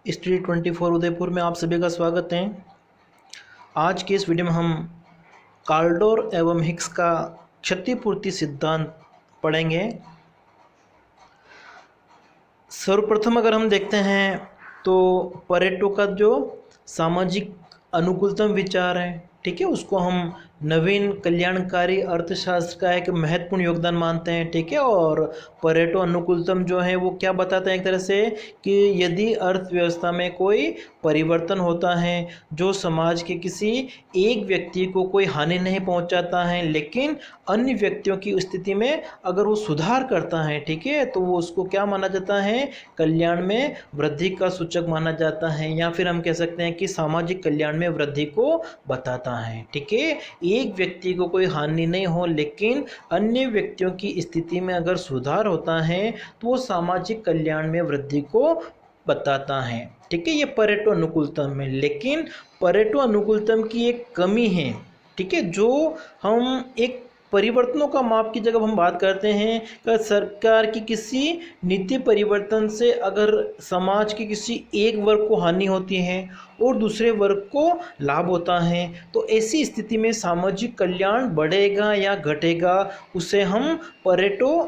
Study 24 Udaipur में आप सभी का स्वागत है। आज के इस वीडियो में हम कार्डोर एवं हिक्स का क्षतिपूर्ति सिद्धांत पढ़ेंगे। सर्वप्रथम अगर हम देखते हैं तो परेटो का जो सामाजिक अनुकूलतम विचार है, ठीक है, उसको हम नवीन कल्याणकारी अर्थशास्त्र का एक महत्वपूर्ण योगदान मानते हैं, ठीक है। और परेटो अनुकूलतम जो है वो क्या बताते हैं एक तरह से कि यदि अर्थव्यवस्था में कोई परिवर्तन होता है जो समाज के किसी एक व्यक्ति को कोई हानि नहीं पहुंचाता है, लेकिन अन्य व्यक्तियों की स्थिति में अगर वो सुधार करता है, ठीक है, तो वो उसको क्या माना जाता है, कल्याण में वृद्धि का सूचक माना जाता है, या फिर हम कह सकते हैं कि सामाजिक कल्याण में वृद्धि को बताता है, ठीक है। एक व्यक्ति को कोई हानि नहीं हो लेकिन अन्य व्यक्तियों की स्थिति में अगर सुधार होता है तो वो सामाजिक कल्याण में वृद्धि को बताता है, ठीक है। ये परेटो अनुकूलतम है, लेकिन परेटो अनुकूलतम की एक कमी है, ठीक है, जो हम एक परिवर्तनों का माप की जगह हम बात करते हैं कि सरकार की किसी नीति परिवर्तन से अगर समाज के किसी एक वर्ग को हानि होती है और दूसरे वर्ग को लाभ होता है, तो ऐसी स्थिति में सामाजिक कल्याण बढ़ेगा या घटेगा, उसे हम परेटो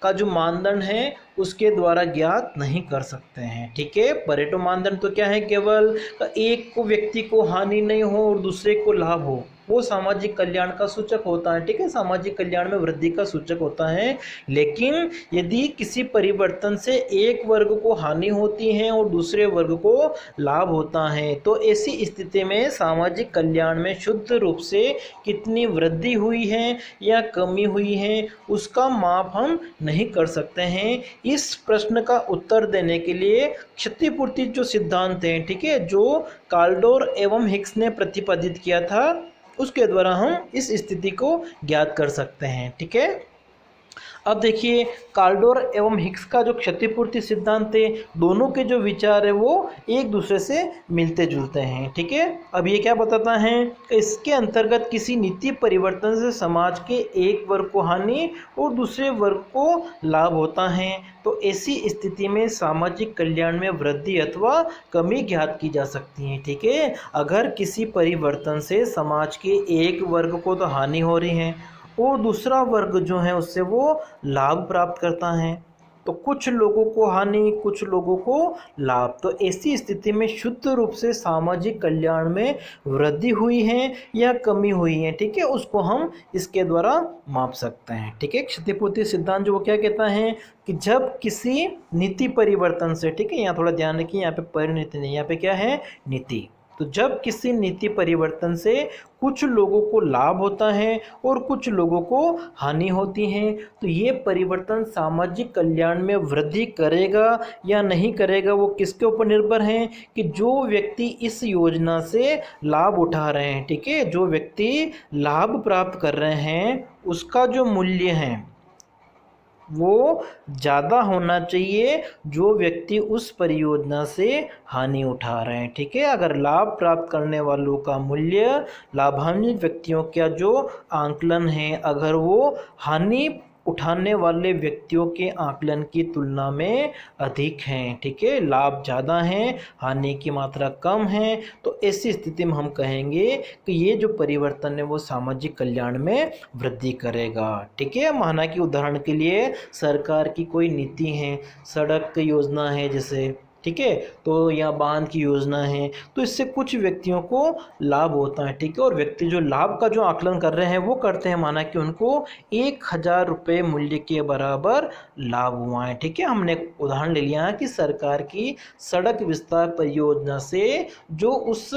का जो मानदंड है उसके द्वारा ज्ञात नहीं कर सकते हैं, ठीक है। परेटो मानदंड तो क्या है, केवल एक को व्यक्ति को हानि नहीं हो और दूसरे को लाभ हो, वो सामाजिक कल्याण का सूचक होता है, ठीक है, सामाजिक कल्याण में वृद्धि का सूचक होता है। लेकिन यदि किसी परिवर्तन से एक वर्ग को हानि होती है और दूसरे वर्ग को लाभ होता है, तो ऐसी स्थिति में सामाजिक कल्याण में शुद्ध रूप से कितनी वृद्धि हुई है या कमी हुई है उसका माप हम नहीं कर सकते हैं। इस प्रश्न का उत्तर देने के लिए क्षतिपूर्ति जो सिद्धांत है, ठीक है, जो कार्डोर एवं हिक्स ने प्रतिपादित किया था, उसके द्वारा हम इस स्थिति को ज्ञात कर सकते हैं, ठीक है। अब देखिए, कार्डोर एवं हिक्स का जो क्षतिपूर्ति सिद्धांत है, दोनों के जो विचार है वो एक दूसरे से मिलते जुलते हैं, ठीक है। अब ये क्या बताता है कि इसके अंतर्गत किसी नीति परिवर्तन से समाज के एक वर्ग को हानि और दूसरे वर्ग को लाभ होता है, तो ऐसी स्थिति में सामाजिक कल्याण में वृद्धि अथवा कमी ज्ञात की जा सकती है, ठीक है। अगर किसी परिवर्तन से समाज के एक वर्ग को तो हानि हो रही है और दूसरा वर्ग जो है उससे वो लाभ प्राप्त करता है, तो कुछ लोगों को हानि कुछ लोगों को लाभ, तो ऐसी स्थिति में शुद्ध रूप से सामाजिक कल्याण में वृद्धि हुई है या कमी हुई है, ठीक है, उसको हम इसके द्वारा माप सकते हैं, ठीक है। क्षतिपूर्ति सिद्धांत जो वो क्या कहता है कि जब किसी नीति परिवर्तन से, ठीक है, यहाँ थोड़ा ध्यान रखिए, यहाँ पे परिनीति नहीं, यहाँ पे क्या है, नीति, तो जब किसी नीति परिवर्तन से कुछ लोगों को लाभ होता है और कुछ लोगों को हानि होती है, तो ये परिवर्तन सामाजिक कल्याण में वृद्धि करेगा या नहीं करेगा वो किसके ऊपर निर्भर है कि जो व्यक्ति इस योजना से लाभ उठा रहे हैं, ठीक है, जो व्यक्ति लाभ प्राप्त कर रहे हैं उसका जो मूल्य है वो ज़्यादा होना चाहिए जो व्यक्ति उस परियोजना से हानि उठा रहे हैं, ठीक है। अगर लाभ प्राप्त करने वालों का मूल्य लाभान्वित व्यक्तियों का जो आंकलन है, अगर वो हानि उठाने वाले व्यक्तियों के आंकलन की तुलना में अधिक हैं, ठीक है, लाभ ज़्यादा हैं हानि की मात्रा कम है, तो ऐसी स्थिति में हम कहेंगे कि ये जो परिवर्तन है वो सामाजिक कल्याण में वृद्धि करेगा, ठीक है। माना कि उदाहरण के लिए सरकार की कोई नीति है, सड़क योजना है जैसे, ठीक है, तो या बांध की योजना है, तो इससे कुछ व्यक्तियों को लाभ होता है, ठीक है, और व्यक्ति जो लाभ का जो आकलन कर रहे हैं वो करते हैं, माना कि उनको 1000 रुपये मूल्य के बराबर लाभ हुआ है, ठीक है। हमने उदाहरण ले लिया कि सरकार की सड़क विस्तार परियोजना से जो उस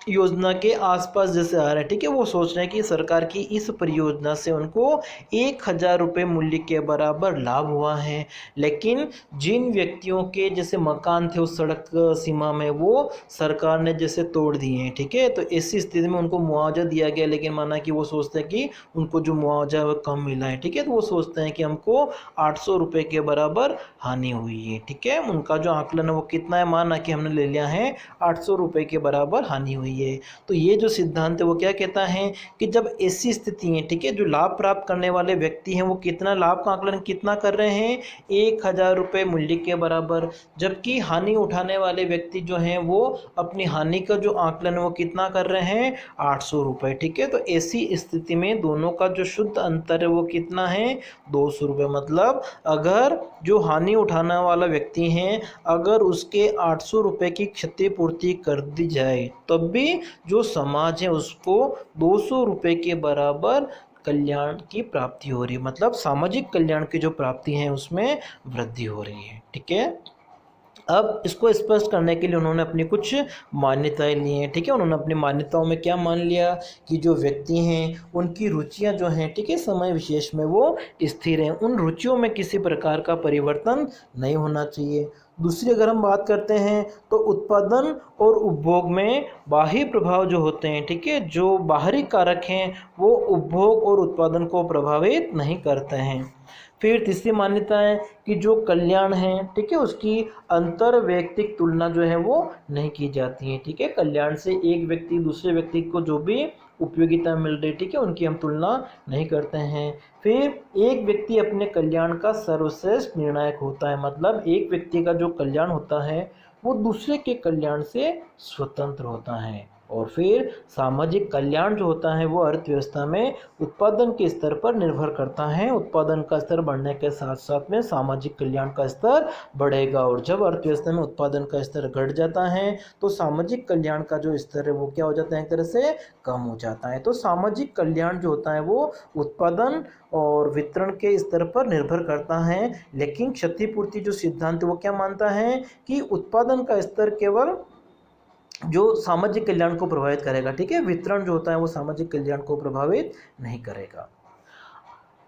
योजना के आसपास जैसे आ रहे हैं, ठीक है, वो सोच रहे हैं कि सरकार की इस परियोजना से उनको 1000 रुपये मूल्य के बराबर लाभ हुआ है, लेकिन जिन व्यक्तियों के जैसे मकान थे उस सड़क सीमा में वो सरकार ने जैसे तोड़ दिए हैं, ठीक है, तो ऐसी स्थिति में उनको मुआवजा दिया गया, लेकिन माना कि वो सोचते हैं कि उनको जो मुआवजा है वो कम मिला है, ठीक है, तो वो सोचते हैं कि हमको 800 रुपये के बराबर हानि हुई है, ठीक है। उनका जो आकलन है वो कितना है, माना कि हमने ले लिया है 800 रुपये के बराबर हानि हुई है। तो ये जो सिद्धांत है वो क्या कहता है कि जब ऐसी स्थिति है, ठीक है, जो लाभ प्राप्त करने वाले व्यक्ति हैं वो कितना लाभ का आकलन कितना कर रहे हैं, 1000 रुपये मूल्य के बराबर, जबकि हानि उठाने वाले व्यक्ति जो हैं वो अपनी हानि का जो आकलन है वो कितना कर रहे हैं, 800 रुपये। ठीक है, तो ऐसी स्थिति में दोनों का जो शुद्ध अंतर है वो कितना है, 200 रुपये। मतलब अगर जो हानि उठाने वाला व्यक्ति है अगर उसके 800 रुपये की क्षतिपूर्ति कर दी जाए तब भी जो समाज है उसको 200 रुपये के बराबर कल्याण की प्राप्ति हो रही है। मतलब सामाजिक कल्याण की जो प्राप्ति है उसमें वृद्धि हो रही है। ठीक है, अब इसको स्पष्ट करने के लिए उन्होंने अपनी कुछ मान्यताएं ली हैं। ठीक है, उन्होंने अपनी मान्यताओं में क्या मान लिया कि जो व्यक्ति हैं उनकी रुचियां जो हैं, ठीक है, समय विशेष में वो स्थिर हैं, उन रुचियों में किसी प्रकार का परिवर्तन नहीं होना चाहिए। दूसरी अगर हम बात करते हैं तो उत्पादन और उपभोग में बाह्य प्रभाव जो होते हैं, ठीक है, जो बाहरी कारक हैं वो उपभोग और उत्पादन को प्रभावित नहीं करते हैं। फिर तीसरी मान्यता है कि जो कल्याण है, ठीक है, उसकी अंतर वैयक्तिक तुलना जो है वो नहीं की जाती है। ठीक है, कल्याण से एक व्यक्ति दूसरे व्यक्ति को जो भी उपयोगिता मिल रही, ठीक है, उनकी हम तुलना नहीं करते हैं। फिर एक व्यक्ति अपने कल्याण का सर्वश्रेष्ठ निर्णायक होता है। मतलब एक व्यक्ति का जो कल्याण होता है वो दूसरे के कल्याण से स्वतंत्र होता है। और फिर सामाजिक कल्याण जो होता है वो अर्थव्यवस्था में उत्पादन के स्तर पर निर्भर करता है। उत्पादन का स्तर बढ़ने के साथ साथ में सामाजिक कल्याण का स्तर बढ़ेगा, और जब अर्थव्यवस्था में उत्पादन का स्तर घट जाता है तो सामाजिक कल्याण का जो स्तर है वो क्या हो जाता है, एक तरह से कम हो जाता है। तो सामाजिक कल्याण जो होता है वो उत्पादन और वितरण के स्तर पर निर्भर करता है, लेकिन क्षतिपूर्ति जो सिद्धांत वो क्या मानता है कि उत्पादन का स्तर केवल जो सामाजिक कल्याण को प्रभावित करेगा, ठीक है, वितरण जो होता है वो सामाजिक कल्याण को प्रभावित नहीं करेगा।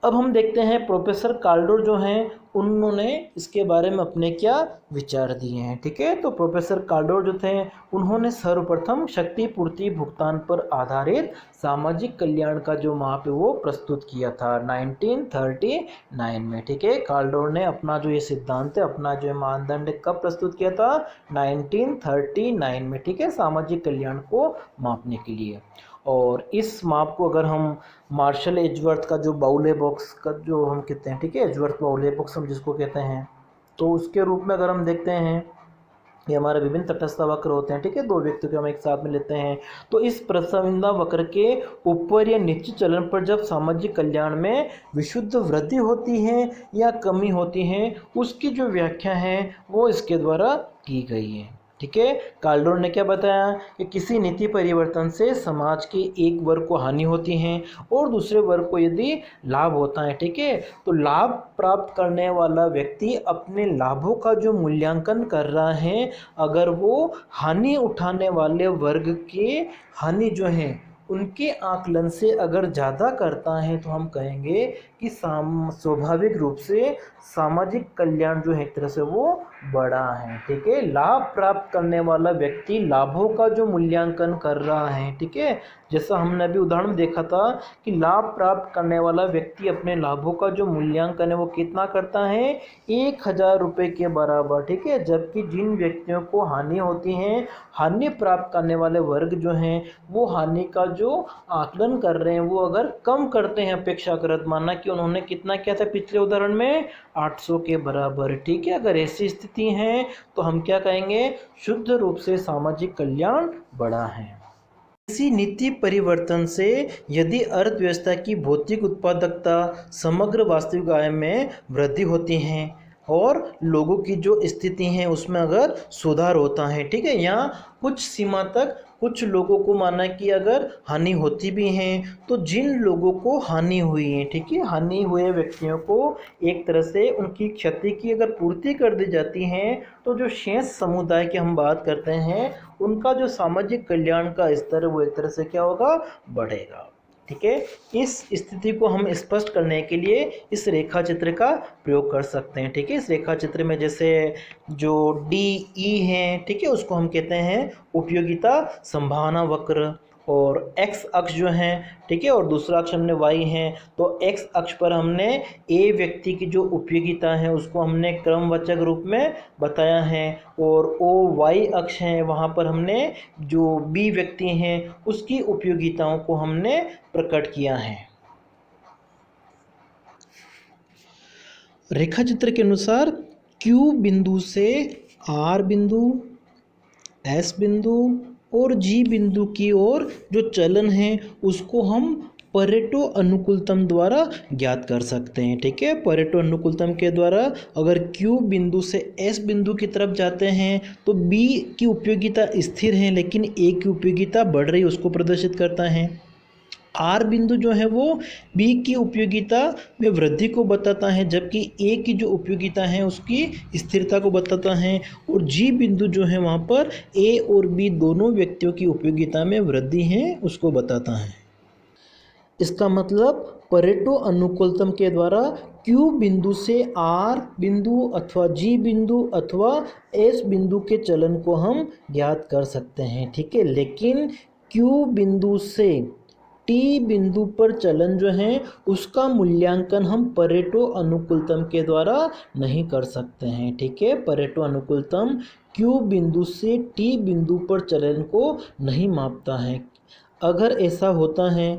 अब हम देखते हैं प्रोफेसर काल्डोर जो हैं उन्होंने इसके बारे में अपने क्या विचार दिए हैं। ठीक है, तो प्रोफेसर काल्डोर जो थे उन्होंने सर्वप्रथम शक्ति पूर्ति भुगतान पर आधारित सामाजिक कल्याण का जो माप है वो प्रस्तुत किया था 1939 में। ठीक है, काल्डोर ने अपना जो ये सिद्धांत है, अपना जो मानदंड कब प्रस्तुत किया था, 1939 में। ठीक है, सामाजिक कल्याण को मापने के लिए। और इस माप को अगर हम मार्शल एजवर्थ का जो बाउले बॉक्स का जो हम कहते हैं, ठीक है, एजवर्थ बाउले बॉक्स हम जिसको कहते हैं, तो उसके रूप में अगर हम देखते हैं ये हमारे विभिन्न तटस्थ वक्र होते हैं। ठीक है, दो व्यक्तियों को हम एक साथ में लेते हैं तो इस प्रसविंदा वक्र के ऊपर या नीचे चलन पर जब सामाजिक कल्याण में विशुद्ध वृद्धि होती है या कमी होती है उसकी जो व्याख्या है वो इसके द्वारा की गई है। ठीक है, काल्डोर ने क्या बताया कि किसी नीति परिवर्तन से समाज के एक वर्ग को हानि होती है और दूसरे वर्ग को यदि लाभ होता है, ठीक है, तो लाभ प्राप्त करने वाला व्यक्ति अपने लाभों का जो मूल्यांकन कर रहा है अगर वो हानि उठाने वाले वर्ग के हानि जो है उनके आकलन से अगर ज़्यादा करता है तो हम कहेंगे कि स्वाभाविक रूप से सामाजिक कल्याण जो है एक तरह से वो बड़ा है। ठीक है, लाभ प्राप्त करने वाला व्यक्ति लाभों का जो मूल्यांकन कर रहा है, ठीक है, जैसा हमने अभी उदाहरण देखा था कि लाभ प्राप्त करने वाला व्यक्ति अपने लाभों का जो मूल्यांकन है वो कितना करता है, 1000 रुपये के बराबर। ठीक है, जबकि जिन व्यक्तियों को हानि होती है, हानि प्राप्त करने वाले वर्ग जो हैं वो हानि का जो आकलन कर रहे हैं वो अगर कम करते हैं अपेक्षाकृत, माना कि उन्होंने कितना किया था पिछले उदाहरण में, 800 के बराबर। ठीक है, अगर ऐसी स्थिति है तो हम क्या कहेंगे, शुद्ध रूप से सामाजिक कल्याण बड़ा है। इसी नीति परिवर्तन से यदि अर्थव्यवस्था की भौतिक उत्पादकता समग्र वास्तविक आय में वृद्धि होती है और लोगों की जो स्थिति है उसमें अगर सुधार होता है, ठीक है, यहाँ कुछ सीमा तक कुछ लोगों को माना कि अगर हानि होती भी है तो जिन लोगों को हानि हुई है, ठीक है, हानि हुए व्यक्तियों को एक तरह से उनकी क्षति की अगर पूर्ति कर दी जाती है तो जो शेष समुदाय की हम बात करते हैं उनका जो सामाजिक कल्याण का स्तर वो एक तरह से क्या होगा, बढ़ेगा। ठीक है, इस स्थिति को हम स्पष्ट करने के लिए इस रेखा चित्र का प्रयोग कर सकते हैं। ठीक है, इस रेखा चित्र में जैसे जो DE है, ठीक है, उसको हम कहते हैं उपयोगिता संभावना वक्र, और x अक्ष जो है, ठीक है, और दूसरा अक्ष हमने y है। तो x अक्ष पर हमने a व्यक्ति की जो उपयोगिता है उसको हमने क्रमवाचक रूप में बताया है, और ओ y अक्ष है वहाँ पर हमने जो b व्यक्ति हैं उसकी उपयोगिताओं को हमने प्रकट किया है। रेखा चित्र के अनुसार Q बिंदु से R बिंदु, S बिंदु और G बिंदु की ओर जो चलन है उसको हम परेटो अनुकूलतम द्वारा ज्ञात कर सकते हैं। ठीक है, परेटो अनुकूलतम के द्वारा अगर Q बिंदु से S बिंदु की तरफ जाते हैं तो B की उपयोगिता स्थिर है लेकिन A की उपयोगिता बढ़ रही है, उसको प्रदर्शित करता है। आर बिंदु जो है वो बी की उपयोगिता में वृद्धि को बताता है, जबकि ए की जो उपयोगिता है उसकी स्थिरता को बताता है, और जी बिंदु जो है वहाँ पर ए और बी दोनों व्यक्तियों की उपयोगिता में वृद्धि है उसको बताता है। इसका मतलब परेटो अनुकूलतम के द्वारा क्यू बिंदु से आर बिंदु अथवा जी बिंदु अथवा एस बिंदु के चलन को हम ज्ञात कर सकते हैं। ठीक है, लेकिन क्यू बिंदु से टी बिंदु पर चलन जो है उसका मूल्यांकन हम परेटो अनुकूलतम के द्वारा नहीं कर सकते हैं। ठीक है, परेटो अनुकूलतम क्यू बिंदु से टी बिंदु पर चलन को नहीं मापता है। अगर ऐसा होता है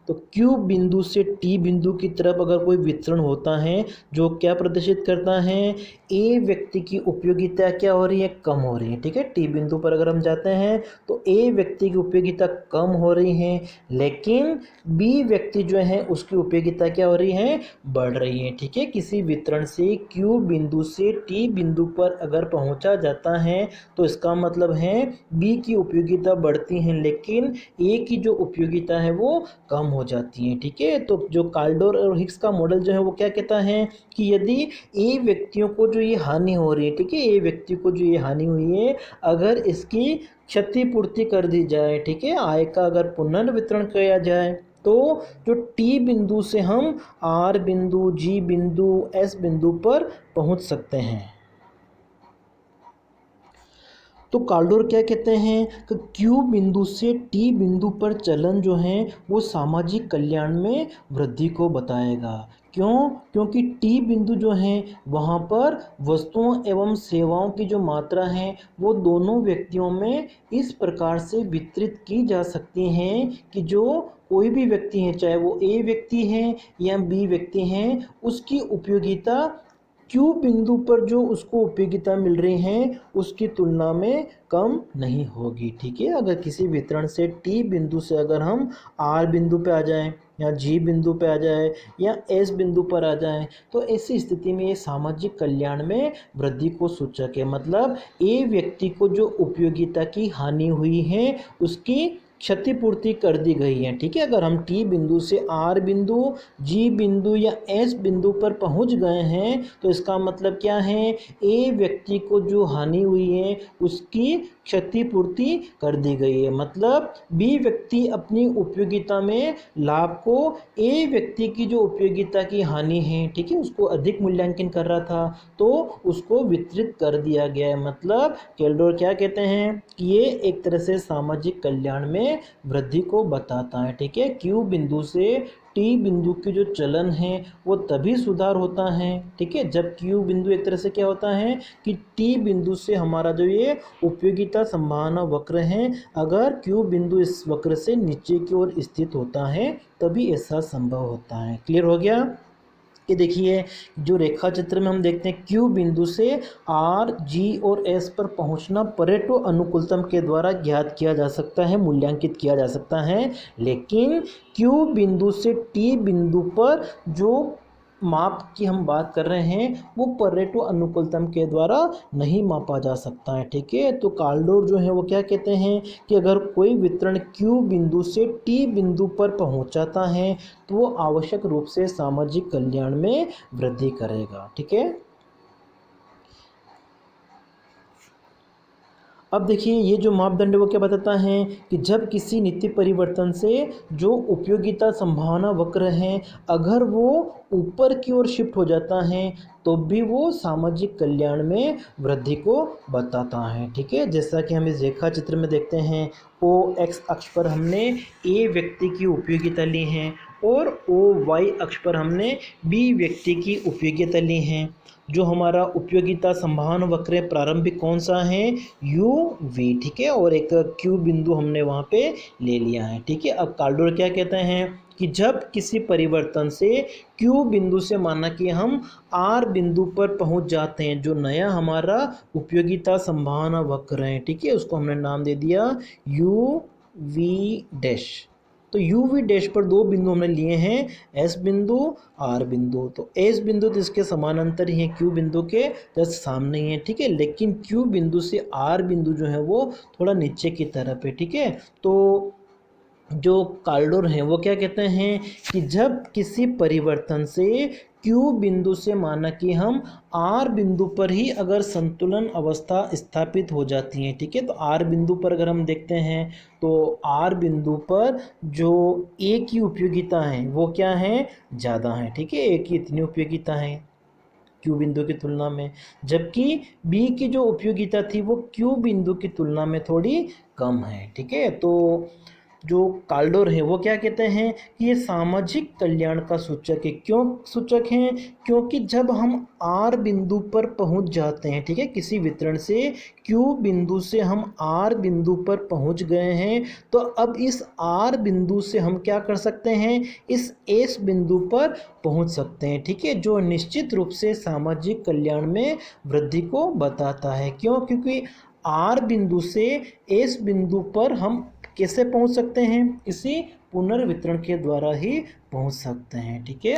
तो Q बिंदु से T बिंदु की तरफ अगर कोई वितरण होता है जो क्या प्रदर्शित करता है, A व्यक्ति की उपयोगिता क्या हो रही है, कम हो रही है। ठीक है, T बिंदु पर अगर हम जाते हैं तो A व्यक्ति की उपयोगिता कम हो रही है, लेकिन B व्यक्ति जो है उसकी उपयोगिता क्या हो रही है, बढ़ रही है। ठीक है, किसी वितरण से Q बिंदु से T बिंदु पर अगर पहुंचा जाता है तो इसका मतलब है B की उपयोगिता बढ़ती है लेकिन A की जो उपयोगिता है वो कम हो जाती है। ठीक है, तो जो काल्डोर और हिग्स का मॉडल जो है वो क्या कहता है कि यदि ए व्यक्तियों को जो ये हानि हो रही है, ठीक है, ए व्यक्ति को जो ये हानि हुई है अगर इसकी क्षतिपूर्ति कर दी जाए, ठीक है, आय का अगर पुनर्वितरण किया जाए तो जो टी बिंदु से हम आर बिंदु, जी बिंदु, एस बिंदु पर पहुंच सकते हैं। तो काल्डोर क्या कहते हैं कि क्यू बिंदु से टी बिंदु पर चलन जो है वो सामाजिक कल्याण में वृद्धि को बताएगा। क्यों? क्योंकि टी बिंदु जो है वहाँ पर वस्तुओं एवं सेवाओं की जो मात्रा है वो दोनों व्यक्तियों में इस प्रकार से वितरित की जा सकती हैं कि जो कोई भी व्यक्ति है, चाहे वो ए व्यक्ति है या बी व्यक्ति हैं, उसकी उपयोगिता क्यू बिंदु पर जो उसको उपयोगिता मिल रही है उसकी तुलना में कम नहीं होगी। ठीक है, अगर किसी वितरण से टी बिंदु से अगर हम आर बिंदु पे आ जाएं या जी बिंदु पे आ जाए या एस बिंदु पर आ जाएं तो ऐसी स्थिति में ये सामाजिक कल्याण में वृद्धि को सूचक है। मतलब ए व्यक्ति को जो उपयोगिता की हानि हुई है उसकी क्षतिपूर्ति कर दी गई है। ठीक है, अगर हम टी बिंदु से आर बिंदु, जी बिंदु या एस बिंदु पर पहुंच गए हैं तो इसका मतलब क्या है, ए व्यक्ति को जो हानि हुई है उसकी क्षतिपूर्ति कर दी गई है। मतलब बी व्यक्ति अपनी उपयोगिता में लाभ को ए व्यक्ति की जो उपयोगिता की हानि है, ठीक है, उसको अधिक मूल्यांकन कर रहा था तो उसको वितरित कर दिया गया है। मतलब केल्डोर क्या कहते हैं कि ये एक तरह से सामाजिक कल्याण में वृद्धि को बताता है। ठीक है, क्यू बिंदु से टी बिंदु की जो चलन है वो तभी सुधार होता है, ठीक है, जब क्यू बिंदु एक तरह से क्या होता है कि टी बिंदु से हमारा जो ये उपयोगिता संभावना वक्र है अगर क्यू बिंदु इस वक्र से नीचे की ओर स्थित होता है तभी ऐसा संभव होता है। क्लियर हो गया? ये देखिए जो रेखा चित्र में हम देखते हैं क्यू बिंदु से आर, जी और एस पर पहुंचना परेटो अनुकूलतम के द्वारा ज्ञात किया जा सकता है, मूल्यांकित किया जा सकता है, लेकिन क्यू बिंदु से टी बिंदु पर जो माप की हम बात कर रहे हैं वो परेटो अनुकूलतम के द्वारा नहीं मापा जा सकता है। ठीक है, तो काल्डोर जो है वो क्या कहते हैं कि अगर कोई वितरण क्यू बिंदु से टी बिंदु पर पहुंचाता है तो वो आवश्यक रूप से सामाजिक कल्याण में वृद्धि करेगा। ठीक है, अब देखिए ये जो मापदंड है वो क्या बताता है कि जब किसी नीति परिवर्तन से जो उपयोगिता संभावना वक्र है अगर वो ऊपर की ओर शिफ्ट हो जाता है तो भी वो सामाजिक कल्याण में वृद्धि को बताता है। ठीक है, जैसा कि हम इस रेखा चित्र में देखते हैं, ओ एक्स अक्ष पर हमने ए व्यक्ति की उपयोगिता ली है और ओ वाई अक्ष पर हमने बी व्यक्ति की उपयोगिता ली है। जो हमारा उपयोगिता संभावना वक्र प्रारंभिक कौन सा है, यू वी। ठीक है, और एक क्यू बिंदु हमने वहाँ पे ले लिया है। ठीक है, अब काल्डोर क्या कहते हैं कि जब किसी परिवर्तन से क्यू बिंदु से माना कि हम आर बिंदु पर पहुंच जाते हैं, जो नया हमारा उपयोगिता संभावना वक्र है, ठीक है, उसको हमने नाम दे दिया यू वी डैश। तो यू वी डैश पर दो बिंदु हमने लिए हैं, एस बिंदु आर बिंदु। तो एस बिंदु तो इसके समानांतर ही है, क्यू बिंदु के जस्ट सामने ही है। ठीक है, लेकिन क्यू बिंदु से आर बिंदु जो है वो थोड़ा नीचे की तरफ है। ठीक है, तो जो काल्डोर हैं वो क्या कहते हैं कि जब किसी परिवर्तन से क्यू बिंदु से माना कि हम आर बिंदु पर ही अगर संतुलन अवस्था स्थापित हो जाती है। ठीक है, तो आर बिंदु पर अगर हम देखते हैं तो आर बिंदु पर जो ए की उपयोगिता है वो क्या है, ज़्यादा है। ठीक है, ए की इतनी उपयोगिता है क्यू बिंदु की तुलना में, जबकि बी की जो उपयोगिता थी वो क्यू बिंदु की तुलना में थोड़ी कम है। ठीक है, तो जो काल्डोर है वो क्या कहते हैं कि ये सामाजिक कल्याण का सूचक है। क्यों सूचक है, क्योंकि जब हम आर बिंदु पर पहुंच जाते हैं, ठीक है, किसी वितरण से क्यू बिंदु से हम आर बिंदु पर पहुंच गए हैं, तो अब इस आर बिंदु से हम क्या कर सकते हैं, इस एस बिंदु पर पहुंच सकते हैं। ठीक है, जो निश्चित रूप से सामाजिक कल्याण में वृद्धि को बताता है। क्यों, क्योंकि आर बिंदु से एस बिंदु पर हम कैसे पहुंच सकते हैं, इसी पुनर्वितरण के द्वारा ही पहुंच सकते हैं। ठीक है,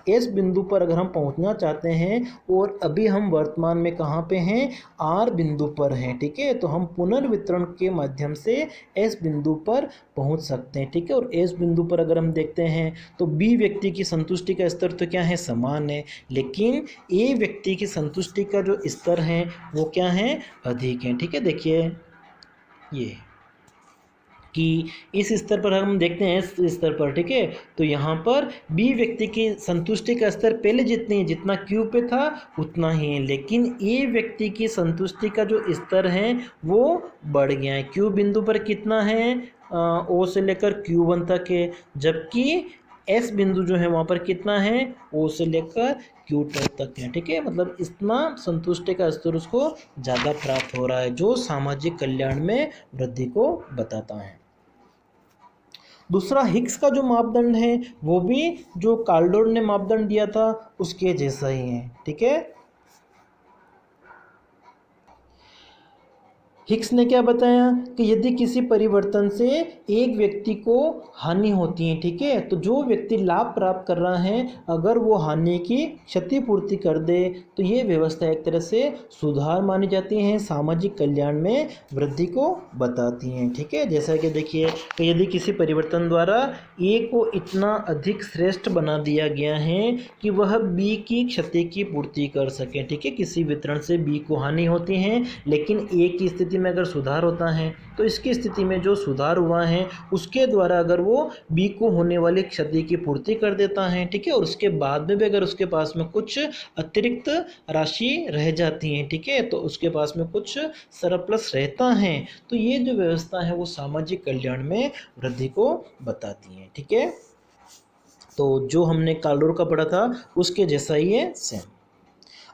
एस बिंदु पर अगर हम पहुंचना चाहते हैं और अभी हम वर्तमान में कहाँ पे हैं, आर बिंदु पर हैं। ठीक है, तो हम पुनर्वितरण के माध्यम से एस बिंदु पर पहुंच सकते हैं। ठीक है, और एस बिंदु पर अगर हम देखते हैं तो बी व्यक्ति की संतुष्टि का स्तर तो क्या है, समान है, लेकिन ए व्यक्ति की संतुष्टि का जो स्तर है वो क्या है, अधिक है। ठीक है, देखिए ये कि इस स्तर पर हम देखते हैं, इस स्तर पर, ठीक है, तो यहाँ पर बी व्यक्ति की संतुष्टि का स्तर पहले जितना क्यू पे था उतना ही है, लेकिन ए व्यक्ति की संतुष्टि का जो स्तर है वो बढ़ गया है। क्यू बिंदु पर कितना है, ओ से लेकर Q1 तक है, जबकि एस बिंदु जो है वहाँ पर कितना है, ओ से लेकर Q2 तक है। ठीक है, मतलब इतना संतुष्टि का स्तर उसको ज़्यादा प्राप्त हो रहा है, जो सामाजिक कल्याण में वृद्धि को बताता है। दूसरा हिक्स का जो मापदंड है वो भी जो काल्डोर ने मापदंड दिया था उसके जैसा ही है। ठीक है, हिक्स ने क्या बताया कि यदि किसी परिवर्तन से एक व्यक्ति को हानि होती है, ठीक है, तो जो व्यक्ति लाभ प्राप्त कर रहा है अगर वो हानि की क्षतिपूर्ति कर दे तो ये व्यवस्था एक तरह से सुधार मानी जाती है, सामाजिक कल्याण में वृद्धि को बताती हैं। ठीक है, जैसा कि देखिए कि यदि किसी परिवर्तन द्वारा ए को इतना अधिक श्रेष्ठ बना दिया गया है कि वह बी की क्षति की पूर्ति कर सके। ठीक है, किसी वितरण से बी को हानि होती है लेकिन ए की स्थिति में अगर सुधार होता है तो इसकी स्थिति में जो सुधार हुआ है उसके द्वारा अगर वो बी को होने वाली क्षति की पूर्ति कर देता है। ठीक है, और उसके बाद में भी अगर उसके पास में कुछ अतिरिक्त राशि रह जाती है, ठीक है, तो उसके पास में कुछ सरप्लस रहता है, तो ये जो व्यवस्था है वो सामाजिक कल्याण में वृद्धि को बताती है। ठीक है, तो जो हमने काल्डोर का पढ़ा था उसके जैसा ही है सेम।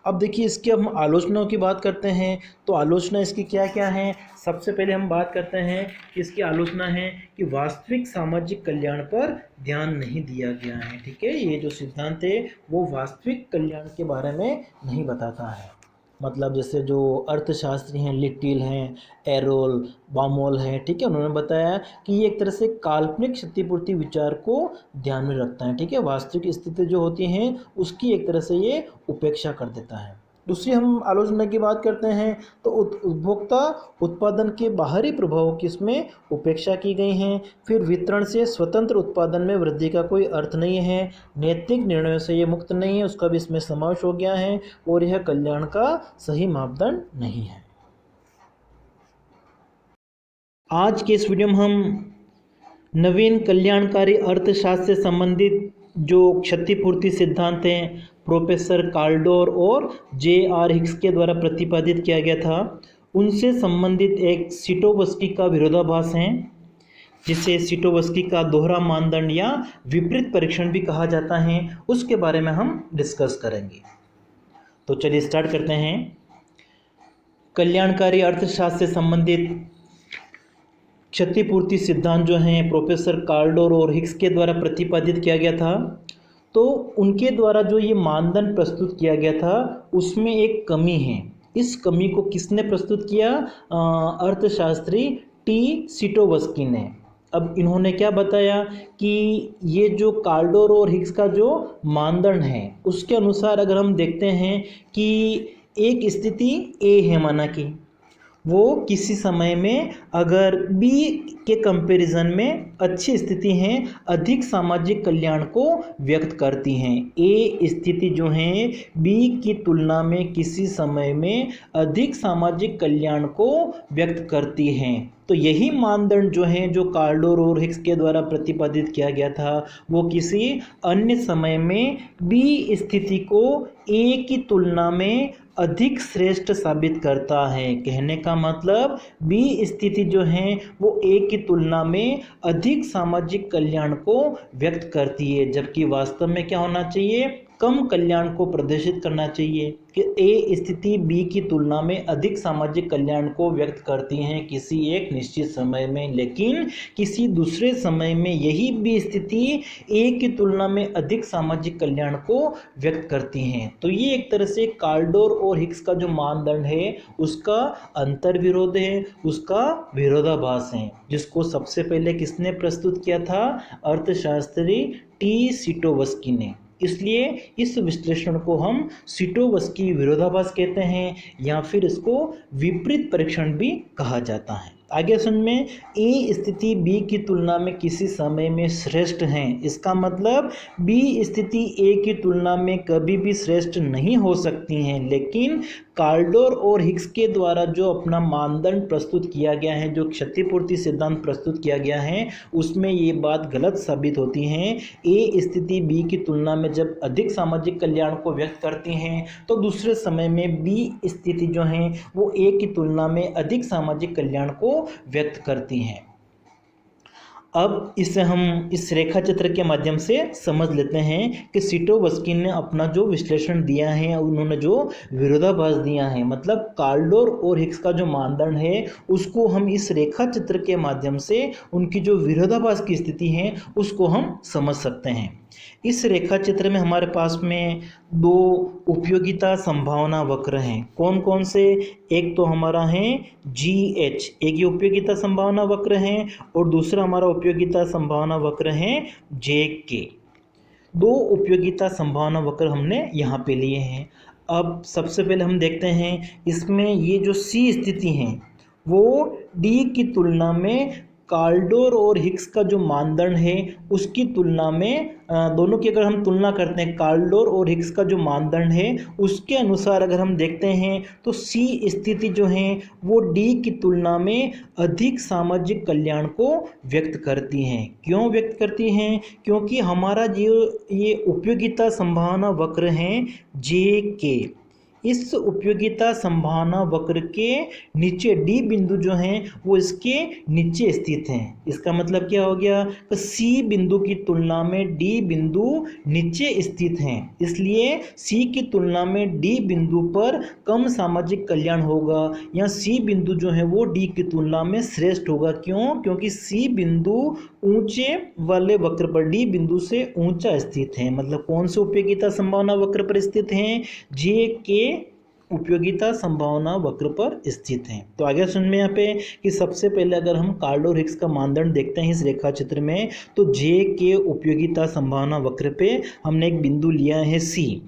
अब देखिए इसकी हम आलोचनाओं की बात करते हैं, तो आलोचना इसकी क्या क्या है। सबसे पहले हम बात करते हैं कि इसकी आलोचना है कि वास्तविक सामाजिक कल्याण पर ध्यान नहीं दिया गया है। ठीक है, ये जो सिद्धांत है वो वास्तविक कल्याण के बारे में नहीं बताता है। मतलब जैसे जो अर्थशास्त्री हैं, लिटिल हैं, एरोल, बामोल हैं, ठीक है, उन्होंने बताया कि ये एक तरह से काल्पनिक क्षतिपूर्ति विचार को ध्यान में रखता है। ठीक है, वास्तविक स्थिति जो होती हैं उसकी एक तरह से ये उपेक्षा कर देता है। दूसरी हम आलोचना की बात करते हैं तो उपभोक्ता उत्पादन के बाहरी प्रभावों की इसमें उपेक्षा की गई हैं। फिर वितरण से स्वतंत्र उत्पादन में वृद्धि का कोई अर्थ नहीं है, नैतिक निर्णयों से ये मुक्त नहीं है, उसका भी इसमें समावेश हो गया है, और यह कल्याण का सही मापदंड नहीं है। आज के इस वीडियो में हम नवीन कल्याणकारी अर्थशास्त्र से संबंधित जो क्षतिपूर्ति सिद्धांत हैं प्रोफेसर कार्लडोर और जे.आर. हिक्स के द्वारा प्रतिपादित किया गया था, उनसे संबंधित एक सिटोवस्की का विरोधाभास है, जिसे सिटोवस्की का दोहरा मानदंड या विपरीत परीक्षण भी कहा जाता है, उसके बारे में हम डिस्कस करेंगे। तो चलिए स्टार्ट करते हैं। कल्याणकारी अर्थशास्त्र से संबंधित क्षतिपूर्ति सिद्धांत जो हैं प्रोफेसर कार्लडोर और हिक्स के द्वारा प्रतिपादित किया गया था, तो उनके द्वारा जो ये मानदंड प्रस्तुत किया गया था उसमें एक कमी है। इस कमी को किसने प्रस्तुत किया? अर्थशास्त्री टी सिटोवस्की ने। अब इन्होंने क्या बताया कि ये जो कार्लडोर और हिक्स का जो मानदंड है उसके अनुसार अगर हम देखते हैं कि एक स्थिति ए है, माना कि वो किसी समय में अगर बी के कंपैरिजन में अच्छी स्थिति हैं, अधिक सामाजिक कल्याण को व्यक्त करती हैं। ए स्थिति जो है बी की तुलना में किसी समय में अधिक सामाजिक कल्याण को व्यक्त करती हैं। तो यही मानदंड जो है जो कार्लडोर और हिक्स के द्वारा प्रतिपादित किया गया था, वो किसी अन्य समय में बी स्थिति को ए की तुलना में अधिक श्रेष्ठ साबित करता है। कहने का मतलब बी स्थिति जो है वो ए की तुलना में अधिक सामाजिक कल्याण को व्यक्त करती है, जबकि वास्तव में क्या होना चाहिए? कम कल्याण को प्रदर्शित करना चाहिए कि ए स्थिति बी की तुलना में अधिक सामाजिक कल्याण को व्यक्त करती हैं किसी एक निश्चित समय में, लेकिन किसी दूसरे समय में यही बी स्थिति ए की तुलना में अधिक सामाजिक कल्याण को व्यक्त करती हैं। तो ये एक तरह से कार्लडोर और हिक्स का जो मानदंड है उसका अंतर्विरोध है, उसका विरोधाभास है, जिसको सबसे पहले किसने प्रस्तुत किया था? अर्थशास्त्री टी सिटोवस्की ने। इसलिए इस विश्लेषण को हम सिटोवस्की विरोधाभास कहते हैं या फिर इसको विपरीत परीक्षण भी कहा जाता है। आगे सुन में ए स्थिति बी की तुलना में किसी समय में श्रेष्ठ है, इसका मतलब बी स्थिति ए की तुलना में कभी भी श्रेष्ठ नहीं हो सकती हैं, लेकिन कार्लडोर और हिक्स के द्वारा जो अपना मानदंड प्रस्तुत किया गया है, जो क्षतिपूर्ति सिद्धांत प्रस्तुत किया गया है, उसमें ये बात गलत साबित होती है। ए स्थिति बी की तुलना में जब अधिक सामाजिक कल्याण को व्यक्त करती हैं, तो दूसरे समय में बी स्थिति जो है वो ए की तुलना में अधिक सामाजिक कल्याण को व्यक्त करती हैं। अब इसे हम इस रेखा चित्र के माध्यम से समझ लेते हैं कि सिटोवस्की ने अपना जो विश्लेषण दिया है, उन्होंने जो विरोधाभास दिया है, मतलब कार्लडोर और हिक्स का जो मानदंड है उसको हम इस रेखा चित्र के माध्यम से उनकी जो विरोधाभास की स्थिति है उसको हम समझ सकते हैं। इस रेखा चित्र में हमारे पास में दो उपयोगिता संभावना वक्र हैं। कौन कौन से? एक तो हमारा है GH, एक ये उपयोगिता संभावना वक्र है, और दूसरा हमारा उपयोगिता संभावना वक्र है JK। दो उपयोगिता संभावना वक्र हमने यहाँ पे लिए हैं। अब सबसे पहले हम देखते हैं इसमें ये जो C स्थिति है वो D की तुलना में कार्लडोर और हिक्स का जो मानदंड है उसकी तुलना में, दोनों की अगर हम तुलना करते हैं, कार्लडोर और हिक्स का जो मानदंड है उसके अनुसार अगर हम देखते हैं तो सी स्थिति जो है वो डी की तुलना में अधिक सामाजिक कल्याण को व्यक्त करती हैं। क्यों व्यक्त करती हैं? क्योंकि हमारा जो ये उपयोगिता संभावना वक्र हैं जे के, इस उपयोगिता संभावना वक्र के नीचे डी बिंदु जो हैं वो इसके नीचे स्थित हैं। इसका मतलब क्या हो गया? तो सी बिंदु की तुलना में डी बिंदु नीचे स्थित हैं, इसलिए सी की तुलना में डी बिंदु पर कम सामाजिक कल्याण होगा, या सी बिंदु जो है वो डी की तुलना में श्रेष्ठ होगा। क्यों? क्योंकि सी बिंदु ऊंचे वाले वक्र पर डी बिंदु से ऊंचा स्थित है। मतलब कौन से उपयोगिता संभावना वक्र पर स्थित हैं? जे के उपयोगिता संभावना वक्र पर स्थित हैं। तो आगे सुनिए यहाँ पे कि सबसे पहले अगर हम कार्लडोर हिक्स का मानदंड देखते हैं इस रेखा चित्र में, तो जे के उपयोगिता संभावना वक्र पे हमने एक बिंदु लिया है सी।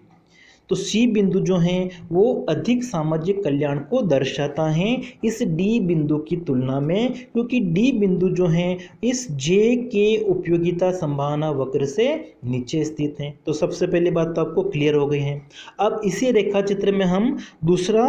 तो सी बिंदु जो है वो अधिक सामाजिक कल्याण को दर्शाता है इस डी बिंदु की तुलना में, क्योंकि डी बिंदु जो है इस जे के उपयोगिता संभावना वक्र से नीचे स्थित है। तो सबसे पहली बात तो आपको क्लियर हो गई है। अब इसी रेखा चित्र में हम दूसरा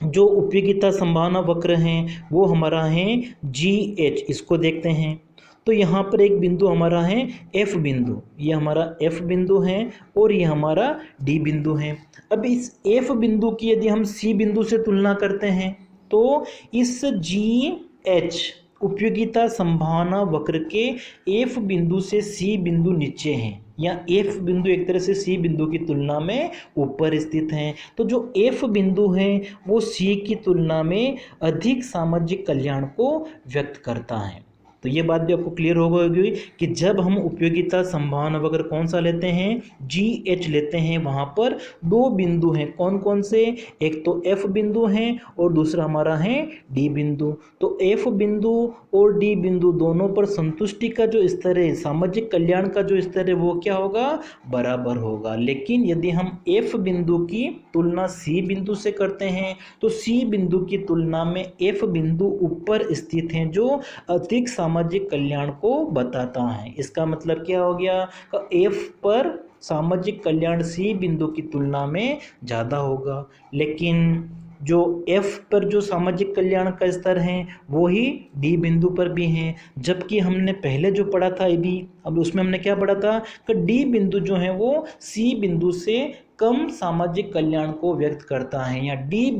जो उपयोगिता संभावना वक्र हैं वो हमारा है GH, इसको देखते हैं। तो यहाँ पर एक बिंदु हमारा है F बिंदु, ये हमारा F बिंदु है और ये हमारा D बिंदु है। अब इस F बिंदु की यदि हम C बिंदु से तुलना करते हैं तो इस GH उपयोगिता संभावना वक्र के F बिंदु से C बिंदु नीचे हैं, या F बिंदु एक तरह से C बिंदु की तुलना में ऊपर स्थित हैं। तो जो F बिंदु है वो C की तुलना में अधिक सामाजिक कल्याण को व्यक्त करता है। तो ये बात भी आपको क्लियर हो गई कि जब हम उपयोगिता संभावना वक्र कौन सा लेते हैं, GH लेते हैं, वहाँ पर दो बिंदु हैं, कौन कौन से, एक तो F बिंदु है और दूसरा हमारा है D बिंदु। तो F बिंदु और D बिंदु दोनों पर संतुष्टि का जो स्तर है, सामाजिक कल्याण का जो स्तर है वो क्या होगा, बराबर होगा। लेकिन यदि हम F बिंदु की तुलना C बिंदु से करते हैं तो C बिंदु की तुलना में F बिंदु ऊपर स्थित हैं, जो अधिक सामाजिक कल्याण को बताता है। इसका मतलब क्या हो गया, F पर सामाजिक कल्याण C बिंदु की तुलना में ज़्यादा होगा, लेकिन जो F पर जो सामाजिक कल्याण का स्तर है वो ही D बिंदु पर भी है। जबकि हमने पहले जो पढ़ा था अभी, अब उसमें हमने क्या पढ़ा था कि D बिंदु जो है वो C बिंदु से कम सामाजिक कल्याण को व्यक्त करता है, या D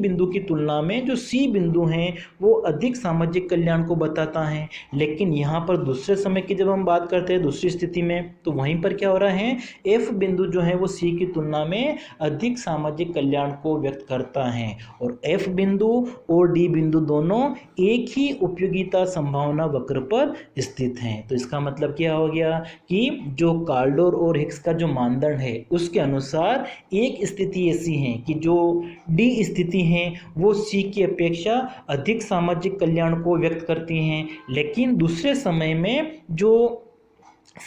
बिंदु की तुलना में जो C बिंदु हैं वो अधिक सामाजिक कल्याण को बताता है। लेकिन यहाँ पर दूसरे समय की जब हम बात करते हैं दूसरी स्थिति में, तो वहीं पर क्या हो रहा है, F बिंदु जो है वो C की तुलना में अधिक सामाजिक कल्याण को व्यक्त करता है, और F बिंदु और D बिंदु दोनों एक ही उपयोगिता संभावना वक्र पर स्थित हैं। तो इसका मतलब क्या हो गया कि जो कार्डोर और हिक्स का जो मानदंड है उसके अनुसार एक स्थिति ऐसी है कि जो D स्थिति है वो C की अपेक्षा अधिक सामाजिक कल्याण को व्यक्त करती हैं, लेकिन दूसरे समय में जो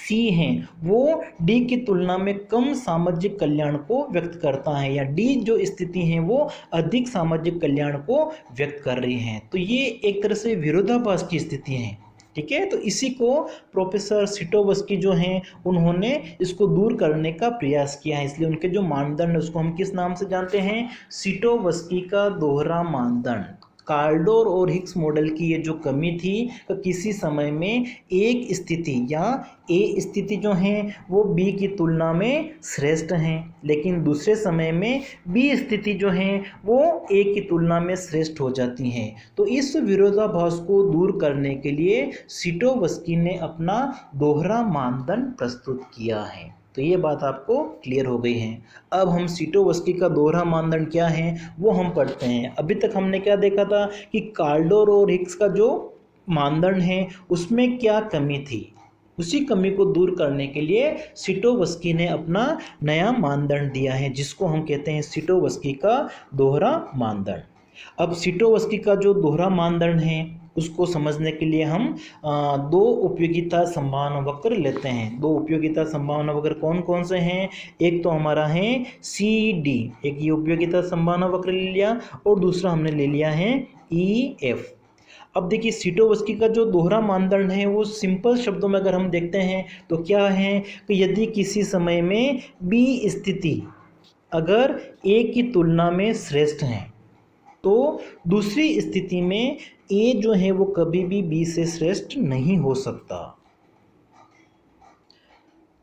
C है वो D की तुलना में कम सामाजिक कल्याण को व्यक्त करता है, या D जो स्थिति है वो अधिक सामाजिक कल्याण को व्यक्त कर रही है। तो ये एक तरह से विरोधाभास की स्थिति है, ठीक है। तो इसी को प्रोफेसर सिटोवस्की जो हैं उन्होंने इसको दूर करने का प्रयास किया है, इसलिए उनके जो मानदंड है उसको हम किस नाम से जानते हैं, सिटोवस्की का दोहरा मानदंड। कार्डोर और हिक्स मॉडल की ये जो कमी थी कि किसी समय में एक स्थिति या A स्थिति जो है वो B की तुलना में श्रेष्ठ हैं, लेकिन दूसरे समय में B स्थिति जो है वो A की तुलना में श्रेष्ठ हो जाती हैं। तो इस विरोधाभास को दूर करने के लिए सिटोवस्की ने अपना दोहरा मानदंड प्रस्तुत किया है। तो ये बात आपको क्लियर हो गई है। अब हम सिटोवस्की का दोहरा मानदंड क्या है वो हम पढ़ते हैं। अभी तक हमने क्या देखा था कि कार्डोर और हिक्स का जो मानदंड है उसमें क्या कमी थी, उसी कमी को दूर करने के लिए सिटोवस्की ने अपना नया मानदंड दिया है, जिसको हम कहते हैं सिटोवस्की का दोहरा मानदंड। अब सिटोवस्की का जो दोहरा मानदंड है उसको समझने के लिए हम दो उपयोगिता संभावना वक्र लेते हैं। दो उपयोगिता संभावना वक्र कौन कौन से हैं, एक तो हमारा है CD, एक ये उपयोगिता संभावना वक्र ले लिया, और दूसरा हमने ले लिया है EF। अब देखिए सिटोवस्की का जो दोहरा मानदंड है वो सिंपल शब्दों में अगर हम देखते हैं तो क्या है कि यदि किसी समय में B स्थिति अगर A की तुलना में श्रेष्ठ है तो दूसरी स्थिति में A जो है वो कभी भी B से श्रेष्ठ नहीं हो सकता।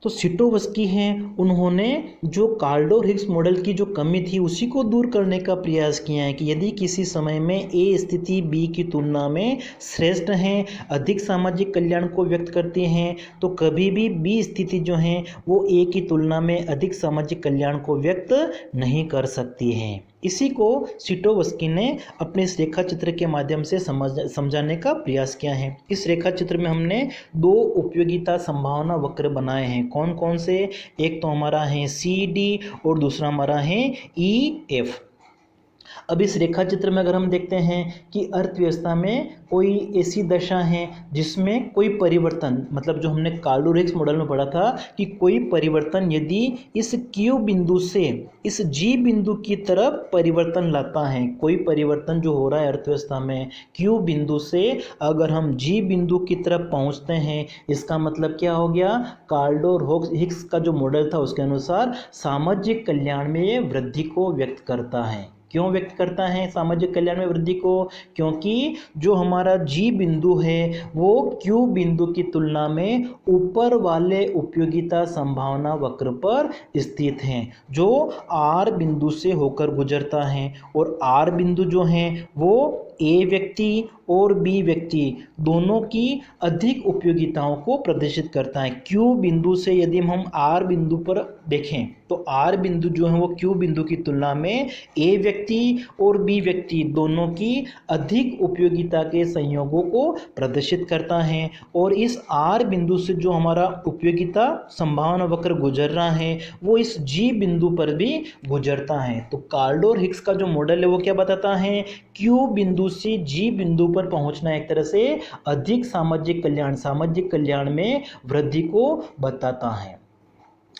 तो सिटोवस्की हैं उन्होंने जो कार्डोर हिक्स मॉडल की जो कमी थी उसी को दूर करने का प्रयास किया है कि यदि किसी समय में A स्थिति B की तुलना में श्रेष्ठ हैं, अधिक सामाजिक कल्याण को व्यक्त करती हैं, तो कभी भी B स्थिति जो है वो A की तुलना में अधिक सामाजिक कल्याण को व्यक्त नहीं कर सकती हैं। इसी को सिटोवस्की ने अपने इस रेखा चित्र के माध्यम से समझाने का प्रयास किया है। इस रेखा चित्र में हमने दो उपयोगिता संभावना वक्र बनाए हैं। कौन कौन से, एक तो हमारा है CD और दूसरा हमारा है EF। अब इस रेखा चित्र में अगर हम देखते हैं कि अर्थव्यवस्था में कोई ऐसी दशा है जिसमें कोई परिवर्तन, मतलब जो हमने कार्डोर हिक्स मॉडल में पढ़ा था कि कोई परिवर्तन यदि इस Q बिंदु से इस G बिंदु की तरफ परिवर्तन लाता है, कोई परिवर्तन जो हो रहा है अर्थव्यवस्था में Q बिंदु से अगर हम G बिंदु की तरफ पहुंचते हैं, इसका मतलब क्या हो गया, कार्डोर हिक्स का जो मॉडल था उसके अनुसार सामाजिक कल्याण में ये वृद्धि को व्यक्त करता है। क्यों व्यक्त करता है सामाजिक कल्याण में वृद्धि को? क्योंकि जो हमारा जी बिंदु है वो क्यू बिंदु की तुलना में ऊपर वाले उपयोगिता संभावना वक्र पर स्थित हैं, जो आर बिंदु से होकर गुजरता है। और आर बिंदु जो है वो ए व्यक्ति और बी व्यक्ति दोनों की अधिक उपयोगिताओं को प्रदर्शित करता है। क्यू बिंदु से यदि हम आर बिंदु पर देखें तो आर बिंदु जो है वो क्यू बिंदु की तुलना में ए व्यक्ति और बी व्यक्ति दोनों की अधिक उपयोगिता के संयोगों को प्रदर्शित करता है। और इस आर बिंदु से जो हमारा उपयोगिता संभावना वक्र गुजर रहा है वो इस जी बिंदु पर भी गुजरता है। तो कार्डोर हिक्स का जो मॉडल है वो क्या बताता है? क्यू बिंदु से जी बिंदु पर पहुंचना एक तरह से अधिक सामाजिक कल्याण में वृद्धि को बताता है।